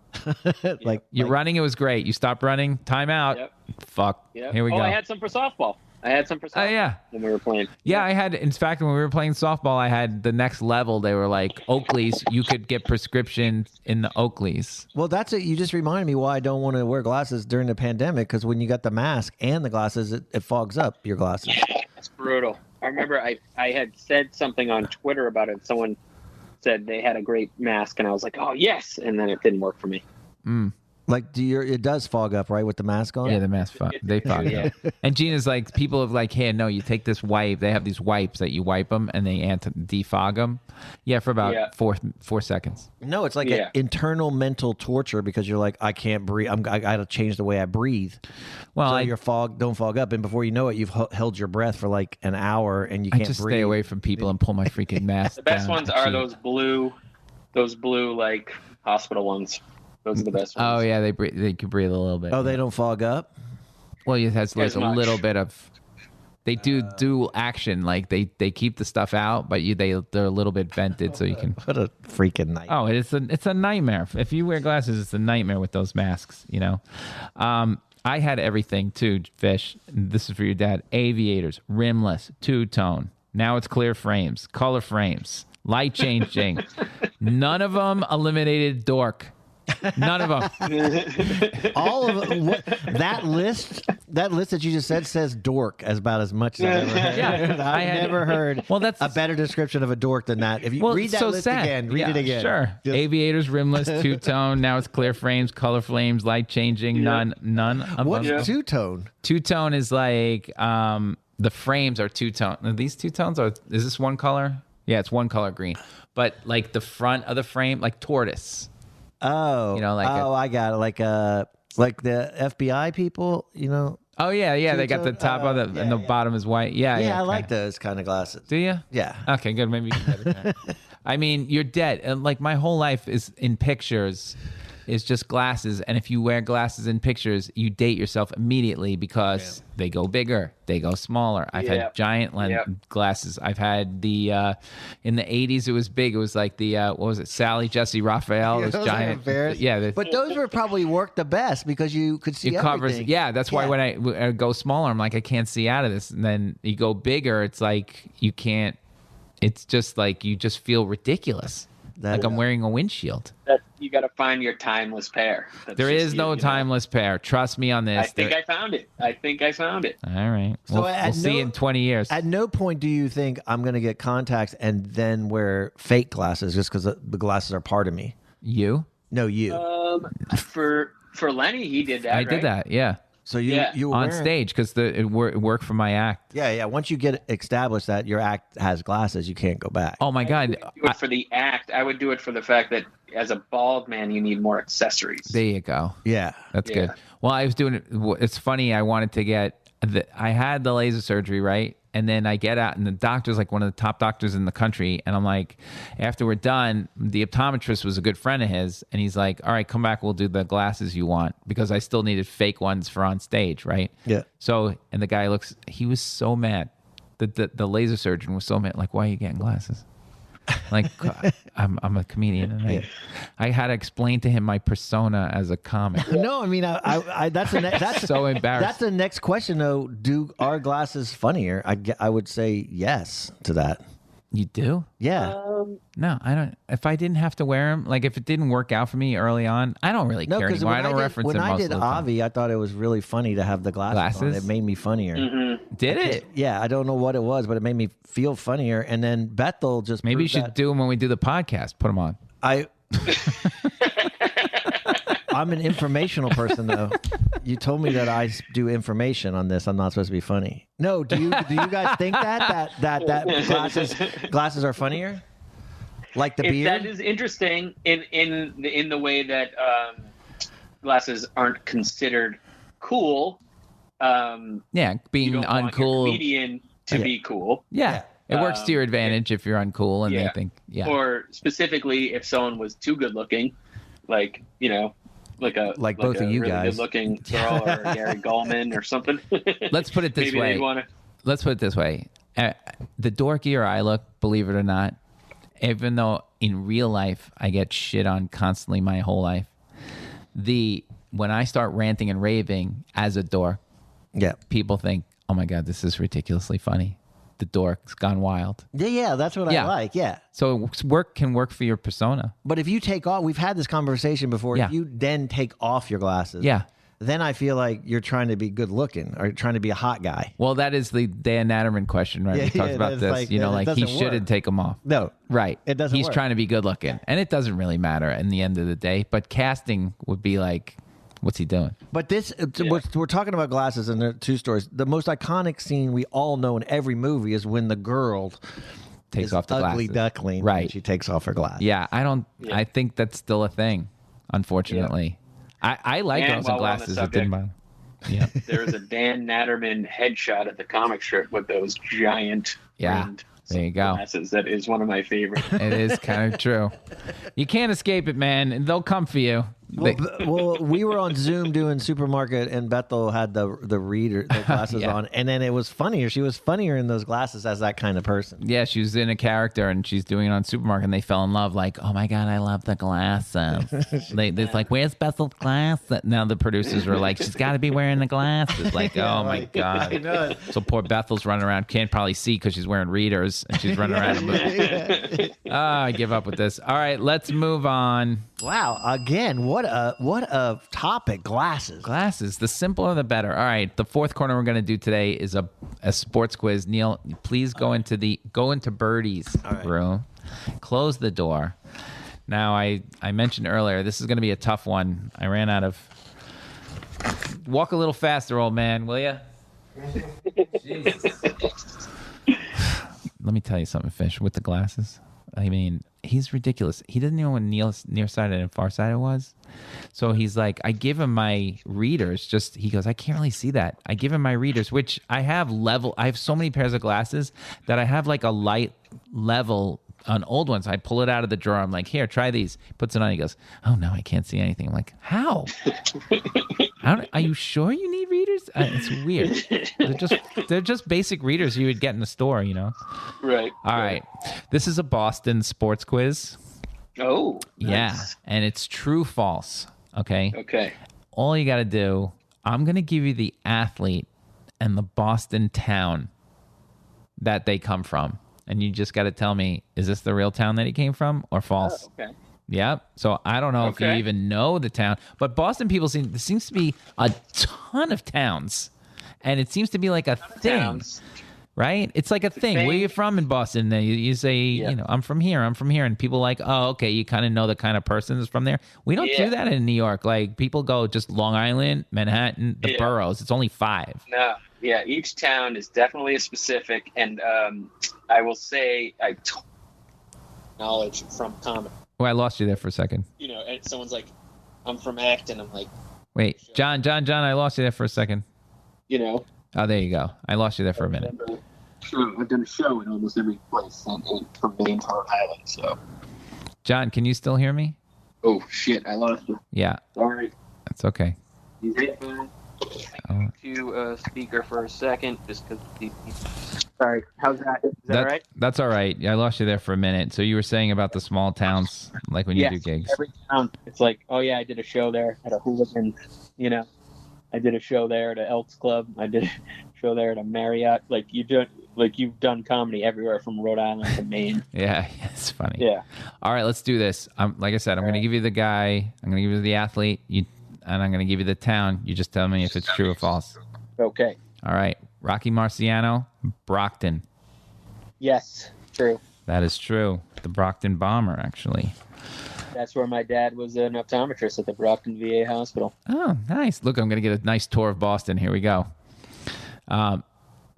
Like you're running, it was great. You stopped running, time out. Yep. Fuck. Yep. Here we go. I had some for softball. When we were playing. Yeah, I had, in fact, when we were playing softball, I had the next level. They were like, Oakleys, you could get prescriptions in the Oakleys. Well, that's it. You just reminded me why I don't want to wear glasses during the pandemic, because when you got the mask and the glasses, it fogs up your glasses. It's brutal. I remember I had said something on Twitter about it. Someone said they had a great mask, and I was like, oh, yes. And then it didn't work for me. Like, it does fog up, right, with the mask on? Yeah, the mask they fog up. And Gina's like, people have like, hey, no, you take this wipe. They have these wipes that you wipe them and they defog them. Yeah, for about 4 seconds. No, it's like an internal mental torture because you're like, I can't breathe. I got to change the way I breathe. Well, so your don't fog up, and before you know it, you've held your breath for like an hour and you can't just breathe. Stay away from people and pull my freaking mask. The best ones are those blue like hospital ones. Those are the best ones. Oh yeah, they can breathe a little bit. Oh, they don't fog up? Well, it has like a little bit of. They do dual action, like they keep the stuff out, but they're a little bit vented, so you can. What a freaking nightmare! Oh, it's a nightmare. If you wear glasses, it's a nightmare with those masks. You know, I had everything too, Fish. This is for your dad. Aviators, rimless, two-tone. Now it's clear frames, color frames, light changing. None of them eliminated dork. None of them. All of them. That list that you just said says dork about as much as I've ever heard. Yeah, I've never heard that's a better description of a dork than that. If you read that list again, read it again. Sure. Aviators, rimless, two-tone. Now it's clear frames, color frames, light changing. None. What's two-tone? Two-tone is like the frames are two-tone. Are these two-tones? Is this one color? Yeah, it's one color green. But like the front of the frame, like tortoise. Oh, I got it. Like the FBI people, you know. Oh yeah. They got the top of it and the bottom is white. Yeah. I like those kind of glasses. Do you? Yeah. Okay, good. Maybe you can get it there. I mean, you're dead. And like my whole life is in pictures. Is just glasses, and if you wear glasses in pictures, you date yourself immediately because they go bigger, they go smaller. I've had giant glasses. I've had the in the 80s it was big. It was like the what was it, Sally Jesse Raphael? Those giant. But those were probably worked the best because you could see everything. Yeah, that's why when I go smaller, I'm like I can't see out of this, and then you go bigger, it's like you can't. It's just like you just feel ridiculous. I'm wearing a windshield. You got to find your timeless pair. There is no timeless pair. Trust me on this. I think I found it. All right. So we'll see in 20 years. At no point do you think I'm going to get contacts and then wear fake glasses just because the glasses are part of me? You? No, you. For Lenny, he did that. I did that. Yeah. So you were on stage because it worked for my act. Yeah. Once you get established that your act has glasses, you can't go back. Oh my God! I do it for the act. I would do it for the fact that as a bald man, you need more accessories. There you go. Yeah, that's good. Well, I was doing it. It's funny. I wanted to get. I had the laser surgery, right? And then I get out, and the doctor's like one of the top doctors in the country. And I'm like, after we're done, the optometrist was a good friend of his. And he's like, all right, come back. We'll do the glasses you want. Because I still needed fake ones for on stage, right? Yeah. So, and the guy he was so mad. The laser surgeon was so mad. Like, why are you getting glasses? Like, I'm a comedian, and I had to explain to him my persona as a comic. No, I mean, that's so embarrassing. That's the next question, though. Are glasses funnier? I would say yes to that. You do? Yeah. No, I don't. If I didn't have to wear them, like if it didn't work out for me early on, I don't really care anymore. I don't reference it most of the time. When I did Avi, I thought it was really funny to have the glasses on. It made me funnier. Mm-hmm. Did it? Yeah, I don't know what it was, but it made me feel funnier. And then Bethel just maybe you should do them when we do the podcast. Put them on. I'm an informational person, though. You told me that I do information on this. I'm not supposed to be funny. No, do you guys think that glasses are funnier? Like the beard? That is interesting in the way that glasses aren't considered cool. Being you don't uncool. Want your comedian to be cool. Yeah. It works to your advantage if you're uncool and they think, Or specifically if someone was too good looking, like, you know. like both of you really guys, good-looking girl or Gary Gulman or something. Let's put it this way. Let's put it this way. The dorkier I look, believe it or not, even though in real life I get shit on constantly my whole life, when I start ranting and raving as a dork, people think, oh my God, this is ridiculously funny. The dork's gone wild. Yeah, that's what I like. Yeah. So work can work for your persona. But if you take off, we've had this conversation before. Yeah. If you then take off your glasses, then I feel like you're trying to be good looking or trying to be a hot guy. Well, that is the Dan Natterman question, right? We talked about this. Like, he shouldn't take them off. No. Right. It doesn't He's work. trying to be good looking. And it doesn't really matter in the end of the day. But casting would be like, what's he doing? But we're talking about glasses, and there are two stories. The most iconic scene we all know in every movie is when the girl takes off the ugly glasses. duckling. Right. And she takes off her glasses. Yeah, I think that's still a thing, unfortunately. I like girls in glasses. It didn't bother. Yeah. There is a Dan Natterman headshot at the comic strip with those giant framed there you go. glasses. That is one of my favorites. It is kind of true. You can't escape it, man. They'll come for you. Well, we were on Zoom doing supermarket, and Bethel had the glasses on, and then it was funnier. She was funnier in those glasses as that kind of person. Yeah, she was in a character, and she's doing it on supermarket, and they fell in love. Like, oh my God, I love the glasses. They're like, where's Bethel's glasses? Now the producers were like, she's got to be wearing the glasses. Like, oh my God. I know. So poor Bethel's running around, can't probably see because she's wearing readers, and she's running around. I give up with this. All right, let's move on. Wow, again, what a topic, glasses. Glasses, the simpler the better. All right, the fourth corner we're going to do today is a sports quiz. Neil, please go into Birdie's room. Close the door. Now, I mentioned earlier, this is going to be a tough one. I ran out of... Walk a little faster, old man, will you? Jesus. Let me tell you something, Fish, with the glasses. I mean, he's ridiculous. He doesn't know what nearsighted and farsighted was. So he's like, I give him my readers. He goes, I can't really see that. I give him my readers, which I have so many pairs of glasses that I have like a light level on old ones. I pull it out of the drawer. I'm like, here, try these. He puts it on. He goes, oh no, I can't see anything. I'm like, how? Are you sure you need readers? It's weird. They're just basic readers you would get in the store, you know? Right. All right. This is a Boston sports quiz. Oh. Yeah. Nice. And it's true, false. Okay. Okay. All you got to do, I'm going to give you the athlete and the Boston town that they come from. And you just got to tell me, is this the real town that he came from or false? Oh, okay. Yep. So I don't know if you even know the town, but Boston people there seems to be a ton of towns, and it seems to be like a thing, right? It's like a thing. Where are you from in Boston? You say, I'm from here. And people like, oh, okay, you kind of know the kind of person is from there. We don't do that in New York. Like people go just Long Island, Manhattan, the boroughs. It's only 5. No. Yeah, each town is definitely a specific, and I will say knowledge from comic. Oh, I lost you there for a second. You know, and someone's like, I'm from Acton. I'm like, wait, John, I lost you there for a second. You know. Oh, there you go. I lost you there for a minute. I've done a show in almost every place from Maine to Rhode Island, so. John, can you still hear me? Oh, shit, I lost you. Yeah. Sorry. That's okay. These headphones. To speaker for a second, just because. Sorry, how's that? Is that all right? That's all right. I lost you there for a minute. So you were saying about the small towns, like when you do gigs. Every town, it's like, oh yeah, I did a show there at a hooligan. You know, I did a show there at an Elks Club. I did a show there at a Marriott. Like you've done comedy everywhere from Rhode Island to Maine. Yeah, it's funny. Yeah. All right, let's do this. Like I said, I'm going to give you the guy. I'm going to give you the athlete. And I'm going to give you the town. You just tell me if it's true or false. Okay. All right. Rocky Marciano, Brockton. Yes, true. That is true. The Brockton Bomber, actually. That's where my dad was an optometrist at the Brockton VA hospital. Oh, nice. Look, I'm going to get a nice tour of Boston. Here we go.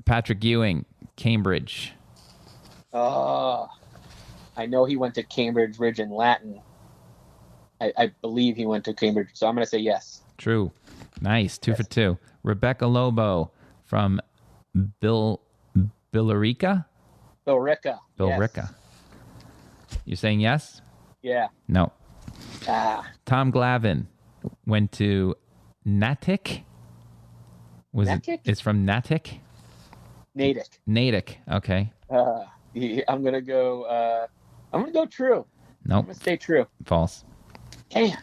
Patrick Ewing, Cambridge. I know he went to Cambridge Ridge in Latin. I believe he went to Cambridge, so I'm going to say yes. True. Nice. 2 for 2. Rebecca Lobo from Billerica? Billerica. Billerica. You're saying yes? Yeah. No. Ah. Tom Glavine, went to Natick. Natick? It's from Natick? Natick. Natick. Okay. I'm gonna go true. Nope. I'm gonna stay true. False. Damn.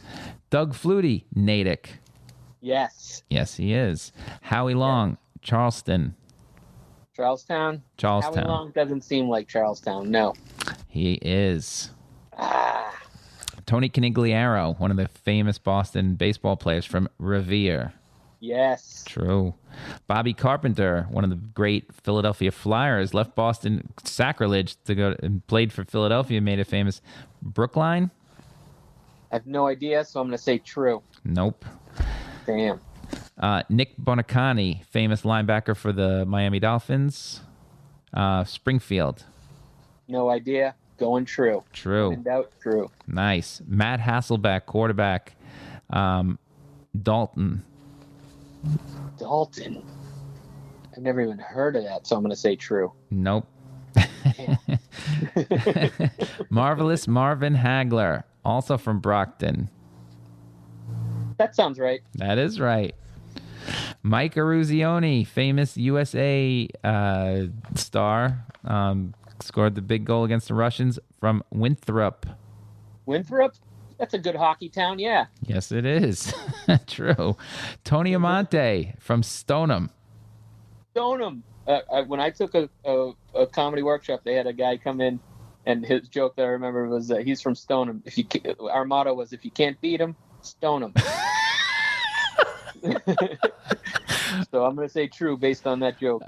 Doug Flutie, Natick. Yes. Yes, he is. Howie Long, Charleston. Charlestown. Charlestown. Howie Long doesn't seem like Charlestown. No. He is. Tony Canigliaro, one of the famous Boston baseball players from Revere. Yes. True. Bobby Carpenter, one of the great Philadelphia Flyers, left Boston, sacrilege, to go and played for Philadelphia, made it famous. Brookline? I have no idea, so I'm going to say true. Nope. Damn. Nick Bonacani, famous linebacker for the Miami Dolphins. Springfield. No idea. Going true. True. In doubt, true. Nice. Matt Hasselbeck, quarterback. Dalton. Dalton. I've never even heard of that, so I'm going to say true. Nope. Marvelous Marvin Hagler, also from Brockton. That sounds right. That is right. Mike Eruzione, famous USA star, scored the big goal against the Russians from Winthrop. Winthrop? That's a good hockey town, yeah. Yes, it is. True. Tony Amante from Stoneham. Stoneham. When I took a comedy workshop, they had a guy come in, and his joke that I remember was he's from Stoneham. Our motto was, if you can't beat him, stone him. So I'm going to say true based on that joke.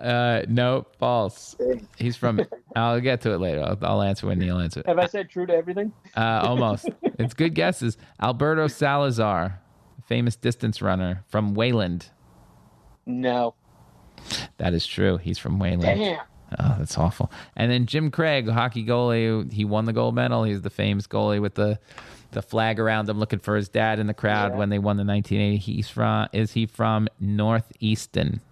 No, false. He's from, I'll get to it later. I'll answer when Neil answers. Have I said true to everything? Almost. It's good guesses. Alberto Salazar, famous distance runner from Wayland. No. That is true. He's from Wayland. Damn. Oh, that's awful. And then Jim Craig, hockey goalie, he won the gold medal. He's the famous goalie with the flag around him looking for his dad in the crowd when they won the 1980. Is he from Northeastern?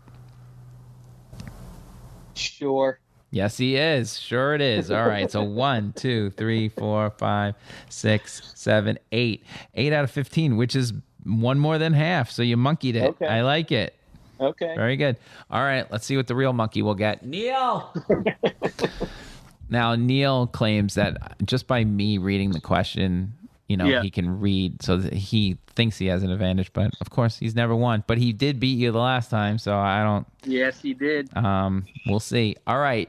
Sure. Yes, he is. Sure it is. All right. So 1, 2, 3, 4, 5, 6, 7, 8. 8 out of 15, which is one more than half. So you monkeyed it. Okay. I like it. Okay. Very good. All right. Let's see what the real monkey will get. Neil! Now, Neil claims that just by me reading the question, he can read, so that he thinks he has an advantage. But, of course, he's never won. But he did beat you the last time, so I don't... Yes, he did. We'll see. All right.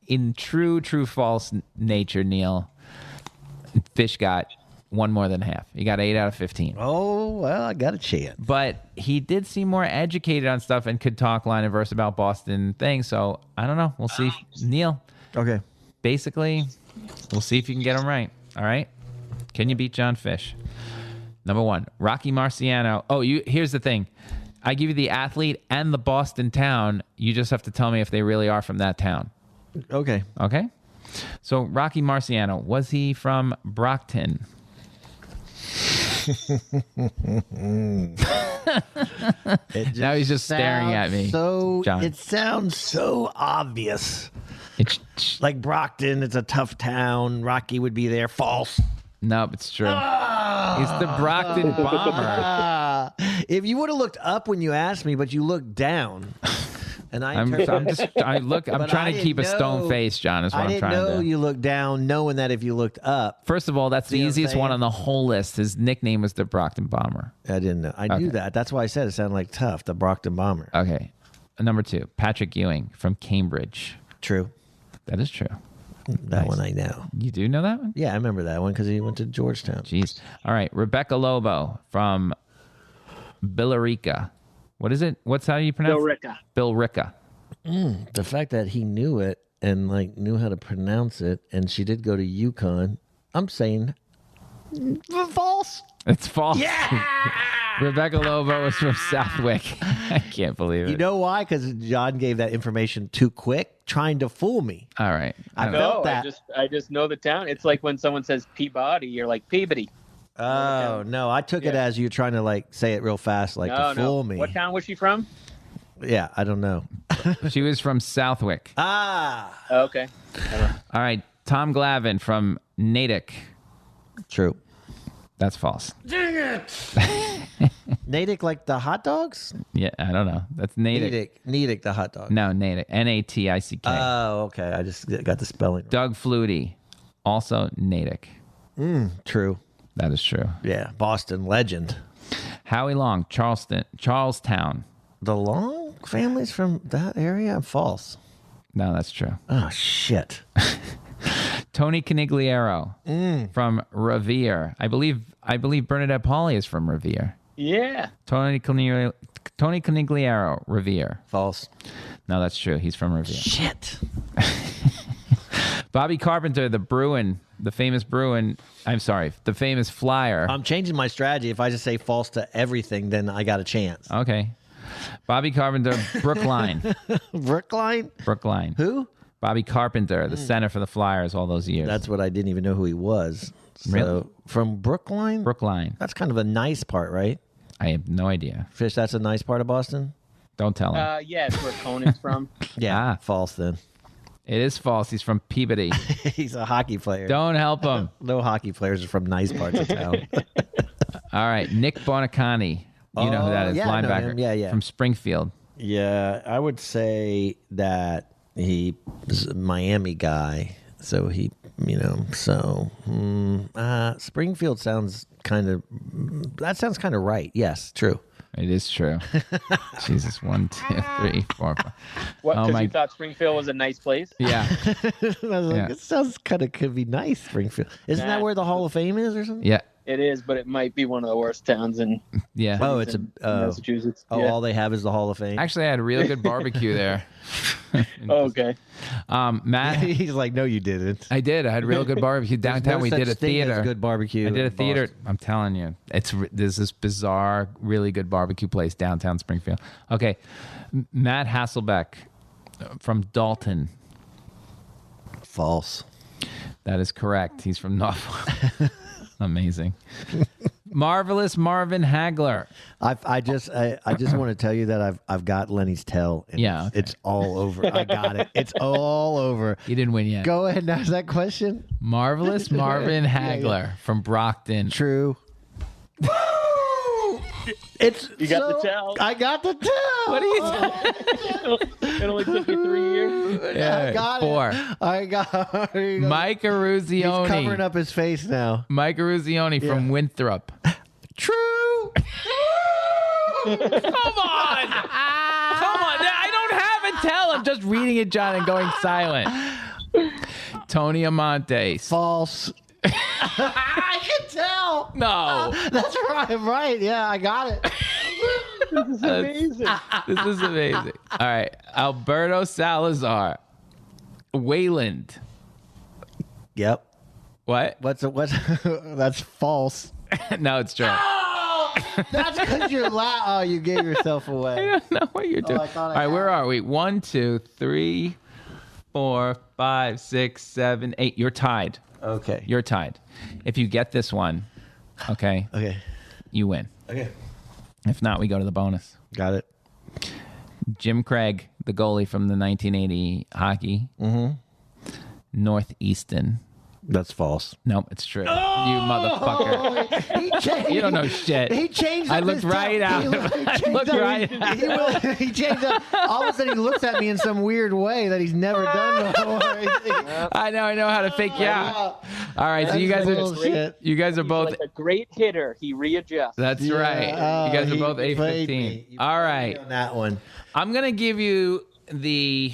In true false nature, Neil, Fish got one more than half. He got 8 out of 15. Oh, well, I got a chance. But he did seem more educated on stuff and could talk line and verse about Boston things. So I don't know. We'll see. Neil. Okay. Basically, we'll see if you can get him right. All right. Can you beat Jon Fisch? Number 1, Rocky Marciano. Oh, here's the thing. I give you the athlete and the Boston town. You just have to tell me if they really are from that town. Okay. Okay. So Rocky Marciano, was he from Brockton? Now he's just staring at me. John. It sounds so obvious. It's like Brockton. It's a tough town. Rocky would be there. False. Nope, it's true. He's the Brockton Bomber. If you would have looked up when you asked me, but you looked down. And I'm trying to keep a stone face, John, is what I'm trying to do. I didn't know you looked down, knowing that if you looked up. First of all, that's the easiest one on the whole list. His nickname was the Brockton Bomber. I didn't know. I knew that. That's why I said it sounded like tough, the Brockton Bomber. Okay. Number 2, Patrick Ewing from Cambridge. True. That is true. That one I know. You do know that one? Yeah, I remember that one because he went to Georgetown. Jeez. All right. Rebecca Lobo from Billerica. What is it? What's how you pronounce it? Billerica. The fact that he knew it and knew how to pronounce it, and she did go to UConn. I'm saying false. It's false. Yeah. Rebecca Lobo was from Southwick. I can't believe it. You know why? Because John gave that information too quick, trying to fool me. All right. I felt that. I just know the town. It's like when someone says Peabody, you're like Peabody. Oh, no. I took it as you trying to say it real fast, to fool me. What town was she from? Yeah, I don't know. She was from Southwick. Okay. All right. Tom Glavine from Natick. True. That's false. Dang Natick like the hot dogs? Yeah, I don't know. That's Natick. Natick the hot dog. No, Natick. Natick. Oh, okay. I just got the spelling. Doug Flutie, also Natick. True. That is true. Yeah, Boston legend. Howie Long, Charlestown. The Long family's from that area? False. No, that's true. Oh, shit. Tony Canigliaro from Revere. I believe Bernadette Pauley is from Revere. Yeah. Tony Canigliaro, Revere. False. No, that's true. He's from Revere. Shit. Bobby Carpenter, the famous flyer. I'm changing my strategy. If I just say false to everything, then I got a chance. Okay. Bobby Carpenter, Brookline. Brookline? Who? Bobby Carpenter, the center for the Flyers all those years. That's what I didn't even know who he was. So, really? From Brookline? Brookline. That's kind of a nice part, right? I have no idea. Fish, that's a nice part of Boston? Don't tell him. Yeah, it's where Conan's from. Yeah, false then. It is false. He's from Peabody. He's a hockey player. Don't help him. No hockey players are from nice parts of town. All right, Nick Bonacani. You know who that is, yeah, I know linebacker. him. Yeah. From Springfield. Yeah, I would say that he was a Miami guy. So he, Springfield sounds kind of right. Yes, true. It is true. Jesus, 1, 2, 3, 4, 5. What? Because you thought Springfield was a nice place? Yeah. I was like, it sounds could be nice, Springfield. Isn't that where the Hall of Fame is or something? Yeah. It is, but it might be one of the worst towns in it's Massachusetts. All they have is the Hall of Fame. Actually, I had a real good barbecue there. Okay. Matt, he's like, no, you didn't. I did. I had real good barbecue downtown. We did a theater. Good barbecue. I did a theater. Boston. I'm telling you, there's this bizarre, really good barbecue place downtown Springfield. Okay, Matt Hasselbeck from Dalton. False. That is correct. He's from Norfolk. Amazing. Marvelous Marvin Hagler. I just want to tell you that I've got Lenny's tell. And okay. It's all over. I got it. It's all over. You didn't win yet. Go ahead and ask that question. Marvelous Marvin Hagler from Brockton. True. You got the tell. I got the tell. What are you saying? It only took you 3 years. Yeah, I got 4. it. I got it. Mike Eruzione. He's covering up his face now. Mike Eruzione from Winthrop. True. Come on. I don't have a tell. I'm just reading it, John, and going silent. Tony Amonte. False. I can tell. No. That's right. Yeah, I got it. This is amazing. This is amazing. All right. Alberto Salazar. Wayland. Yep. What? What's that's false. No, it's true. Oh, that's because you're oh, you gave yourself away. I don't know what you're doing. All right, where are we? 1, 2, 3, 4, 5, 6, 7, 8. You're tied. Okay. You're tied. If you get this one, okay, you win. Okay. If not, we go to the bonus. Got it. Jim Craig, the goalie from the 1980 hockey. Mm-hmm. Northeastern. That's false. Nope, it's true. Oh! You motherfucker. You don't know shit. He changed. I looked right out. He changed up. All of a sudden, he looks at me in some weird way that he's never done before. I know how to fake you out. All right, so you guys are both like a great hitter. He readjusts. That's right. You guys are both 8-15. All right, on that one. I'm gonna give you the.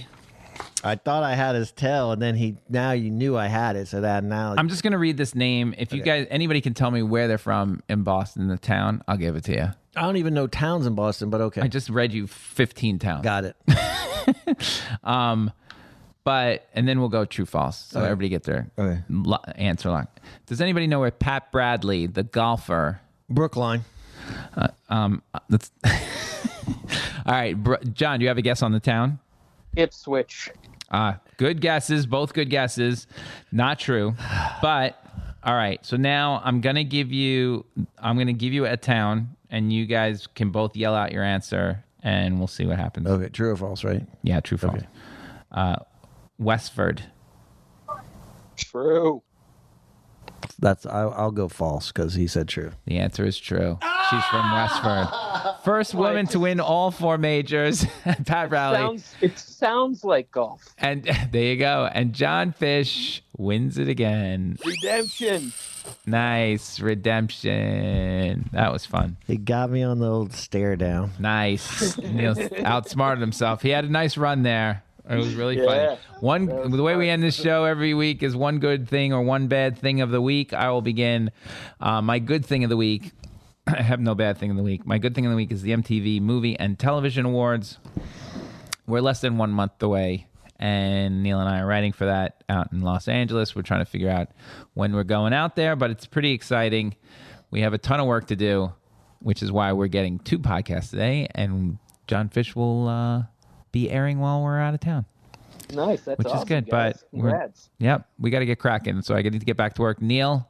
I thought I had his tail, and then now you knew I had it, so that now I'm just gonna read this name. If you guys, anybody can tell me where they're from in Boston, the town, I'll give it to you. I don't even know towns in Boston, but okay. I just read you 15 towns. Got it. But and then we'll go true false. So everybody get their answer lock. Does anybody know where Pat Bradley, the golfer, Brookline? That's all right. John, do you have a guess on the town? Ipswich. Good guesses, both good guesses. Not true, but all right. So now I'm gonna give you a town, and you guys can both yell out your answer, and we'll see what happens. Okay, true or false, right? Yeah, true, false. Okay. Westford. True. I'll go false because he said true. The answer is true. She's from Westford. First woman to win all 4 majors. Pat Rowley. It sounds like golf. And there you go. And Jon Fisch wins it again. Redemption. Nice. Redemption. That was fun. He got me on the old stare down. Nice. Neil outsmarted himself. He had a nice run there. It was really fun. The way we end this show every week is one good thing or one bad thing of the week. I will begin my good thing of the week. I have no bad thing of the week. My good thing of the week is the MTV Movie and Television Awards. We're less than 1 month away, and Neil and I are writing for that out in Los Angeles. We're trying to figure out when we're going out there, but it's pretty exciting. We have a ton of work to do, which is why we're getting 2 podcasts today, and Jon Fisch will be airing while we're out of town. Nice. That's which awesome, is good, guys. but we got to get cracking, so I need to get back to work. Neil?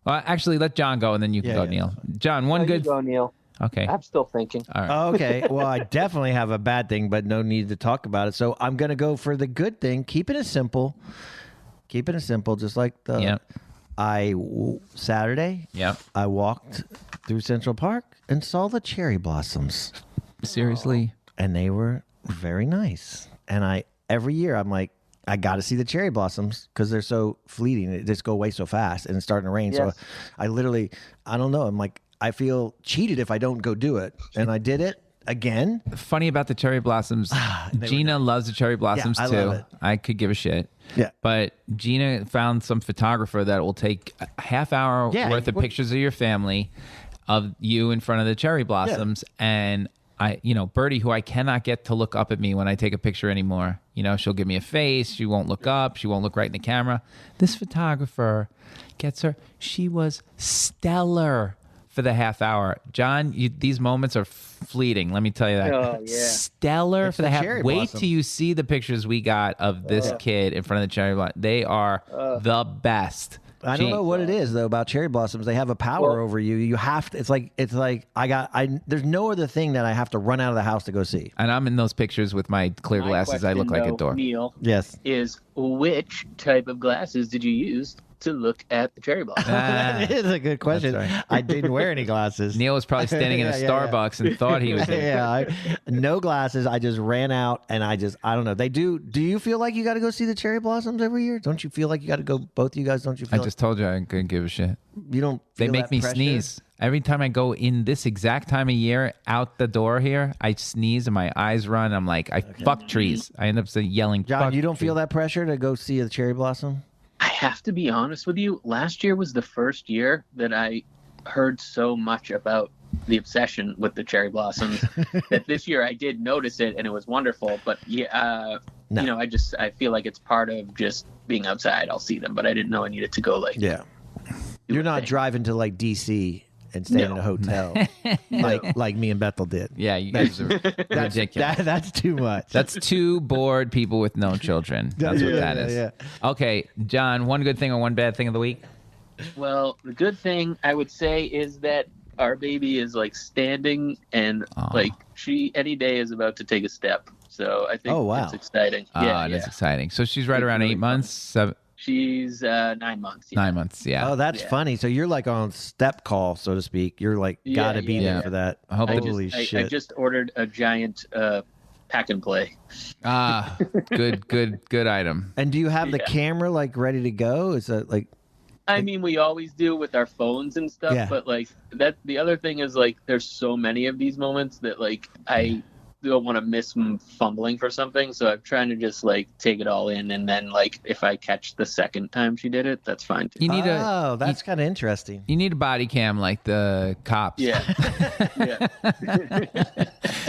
Actually, let John go, and then you can go, Neil. John, you go, Neil. Okay. I'm still thinking. All right. Okay. Well, I definitely have a bad thing, but no need to talk about it. So I'm going to go for the good thing. Keeping it simple. Keeping it simple, just like the... Saturday, I walked through Central Park and saw the cherry blossoms. Seriously? And they were very nice. And every year I'm like, I got to see the cherry blossoms because they're so fleeting. They just go away so fast, and it's starting to rain. Yes. So I don't know. I'm like, I feel cheated if I don't go do it. And I did it again. Funny about the cherry blossoms. Gina loves the cherry blossoms I too. love it. I could give a shit. Yeah. But Gina found some photographer that will take a half hour worth of pictures of your family, of you in front of the cherry blossoms. Yeah. And Birdie, who I cannot get to look up at me when I take a picture anymore. She'll give me a face. She won't look up. She won't look right in the camera. This photographer gets her. She was stellar for the half hour. John, these moments are fleeting. Let me tell you that. Oh, yeah. Stellar for the half. Wait till you see the pictures we got of this kid in front of the cherry blossom. They are the best. I don't know what it is though about cherry blossoms. They have a power over you. You have to. It's like there's no other thing that I have to run out of the house to go see. And I'm in those pictures with my clear glasses. I look like a dork. Neil, yes. Is which type of glasses did you use to look at the cherry blossom? That is a good question. Right. I didn't wear any glasses. Neil was probably standing in a Starbucks and thought he was in. No glasses. I just ran out and I don't know. They do. Do you feel like you got to go see the cherry blossoms every year? Don't you feel like you got to go? Both of you guys, don't you feel? I just told you I couldn't give a shit. You don't. Feel they make me pressure? Sneeze. Every time I go in this exact time of year out the door here, I sneeze and my eyes run. I'm like, fuck trees. I end up yelling. John, you don't feel that pressure to go see a cherry blossom? I have to be honest with you. Last year was the first year that I heard so much about the obsession with the cherry blossoms that this year I did notice it and it was wonderful. But I feel like it's part of just being outside. I'll see them, but I didn't know I needed to go You're not driving to DC and staying in a hotel like me and Bethel did. Yeah, you guys are ridiculous. That's too much. That's 2 bored people with no children. That's what that is. Yeah. Okay, John, one good thing or one bad thing of the week? Well, the good thing I would say is that our baby is standing and she any day is about to take a step. So I think it's exciting. It's exciting. So she's right around 8 months. She's 9 months. 9 months, yeah. Oh, that's funny. So you're on step call, so to speak. You're got to be there for that. Holy shit. I just ordered a giant pack and play. Good item. And do you have the camera ready to go? Is that I mean, we always do with our phones and stuff, but that the other thing is there's so many of these moments that I don't want to miss fumbling for something, so I'm trying to just take it all in, and then if I catch the second time she did it, that's fine too. You need that's kind of interesting. You need a body cam like the cops. Yeah.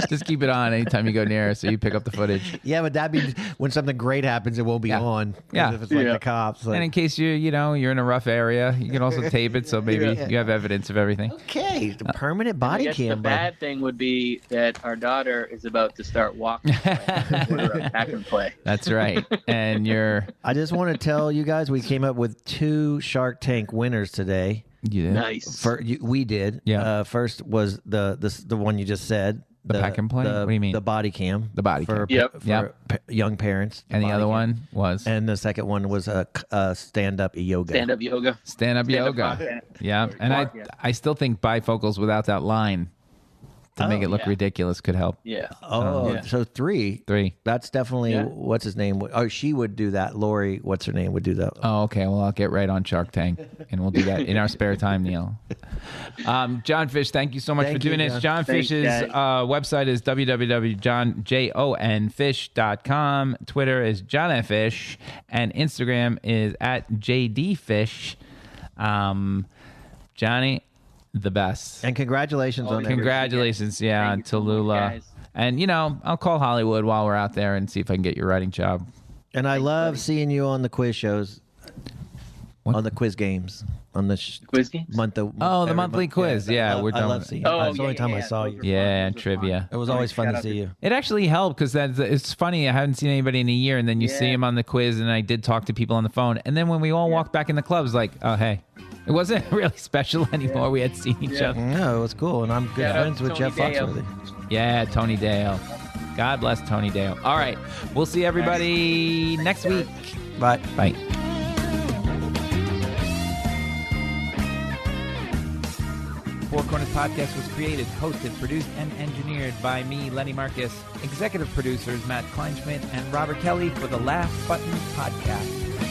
Just keep it on anytime you go near her, so you pick up the footage. Yeah, but that means when something great happens, it won't be on. Yeah, if it's the cops. And in case you're in a rough area, you can also tape it, so maybe you have evidence of everything. Okay, the permanent body cam. The bad thing would be that our daughter is about to start walking. Pack and play. That's right. And I just want to tell you guys, we came up with 2 Shark Tank winners today. You did? Nice. We did. Yeah. First was the one you just said. The pack and play? What do you mean? The body cam. The body for, cam. For young parents. And the other one was? And the second one was a stand-up yoga. Stand-up yoga. Stand-up yoga. Yeah. And I still think bifocals without that line to make it look ridiculous could help. Yeah. So 3. 3. That's definitely, what's his name? Oh, she would do that. Lori, what's her name, would do that. Oh, okay. Well, I'll get right on Shark Tank, and we'll do that in our spare time, Neil. Jon Fisch, thank you so much for doing this. Jon Fisch's website is www.jonfish.com. Twitter is JonFish, and Instagram is @JDFish. Johnny, the best. And congratulations on Congratulations, to Tallulah. And, I'll call Hollywood while we're out there and see if I can get your writing job. And I love seeing you on the quiz shows, on the quiz games, on the quiz games? the monthly quiz. Yeah, we're done. I love seeing you. That's the only time I saw you. Yeah, and trivia. It was always fun to see you. It actually helped because it's funny. I haven't seen anybody in a year, and then you see him on the quiz, and I did talk to people on the phone. And then when we all walked back in the clubs, like, oh, hey. It wasn't really special anymore. We had seen each other. No, it was cool. And I'm good friends with Jeff Foxworthy. Yeah, Tony Dale. God bless Tony Dale. All right. We'll see everybody next week. Bye. Bye. Four Corners Podcast was created, hosted, produced, and engineered by me, Lenny Marcus. Executive producers Matt Kleinschmidt and Robert Kelly for the Laugh Button Podcast.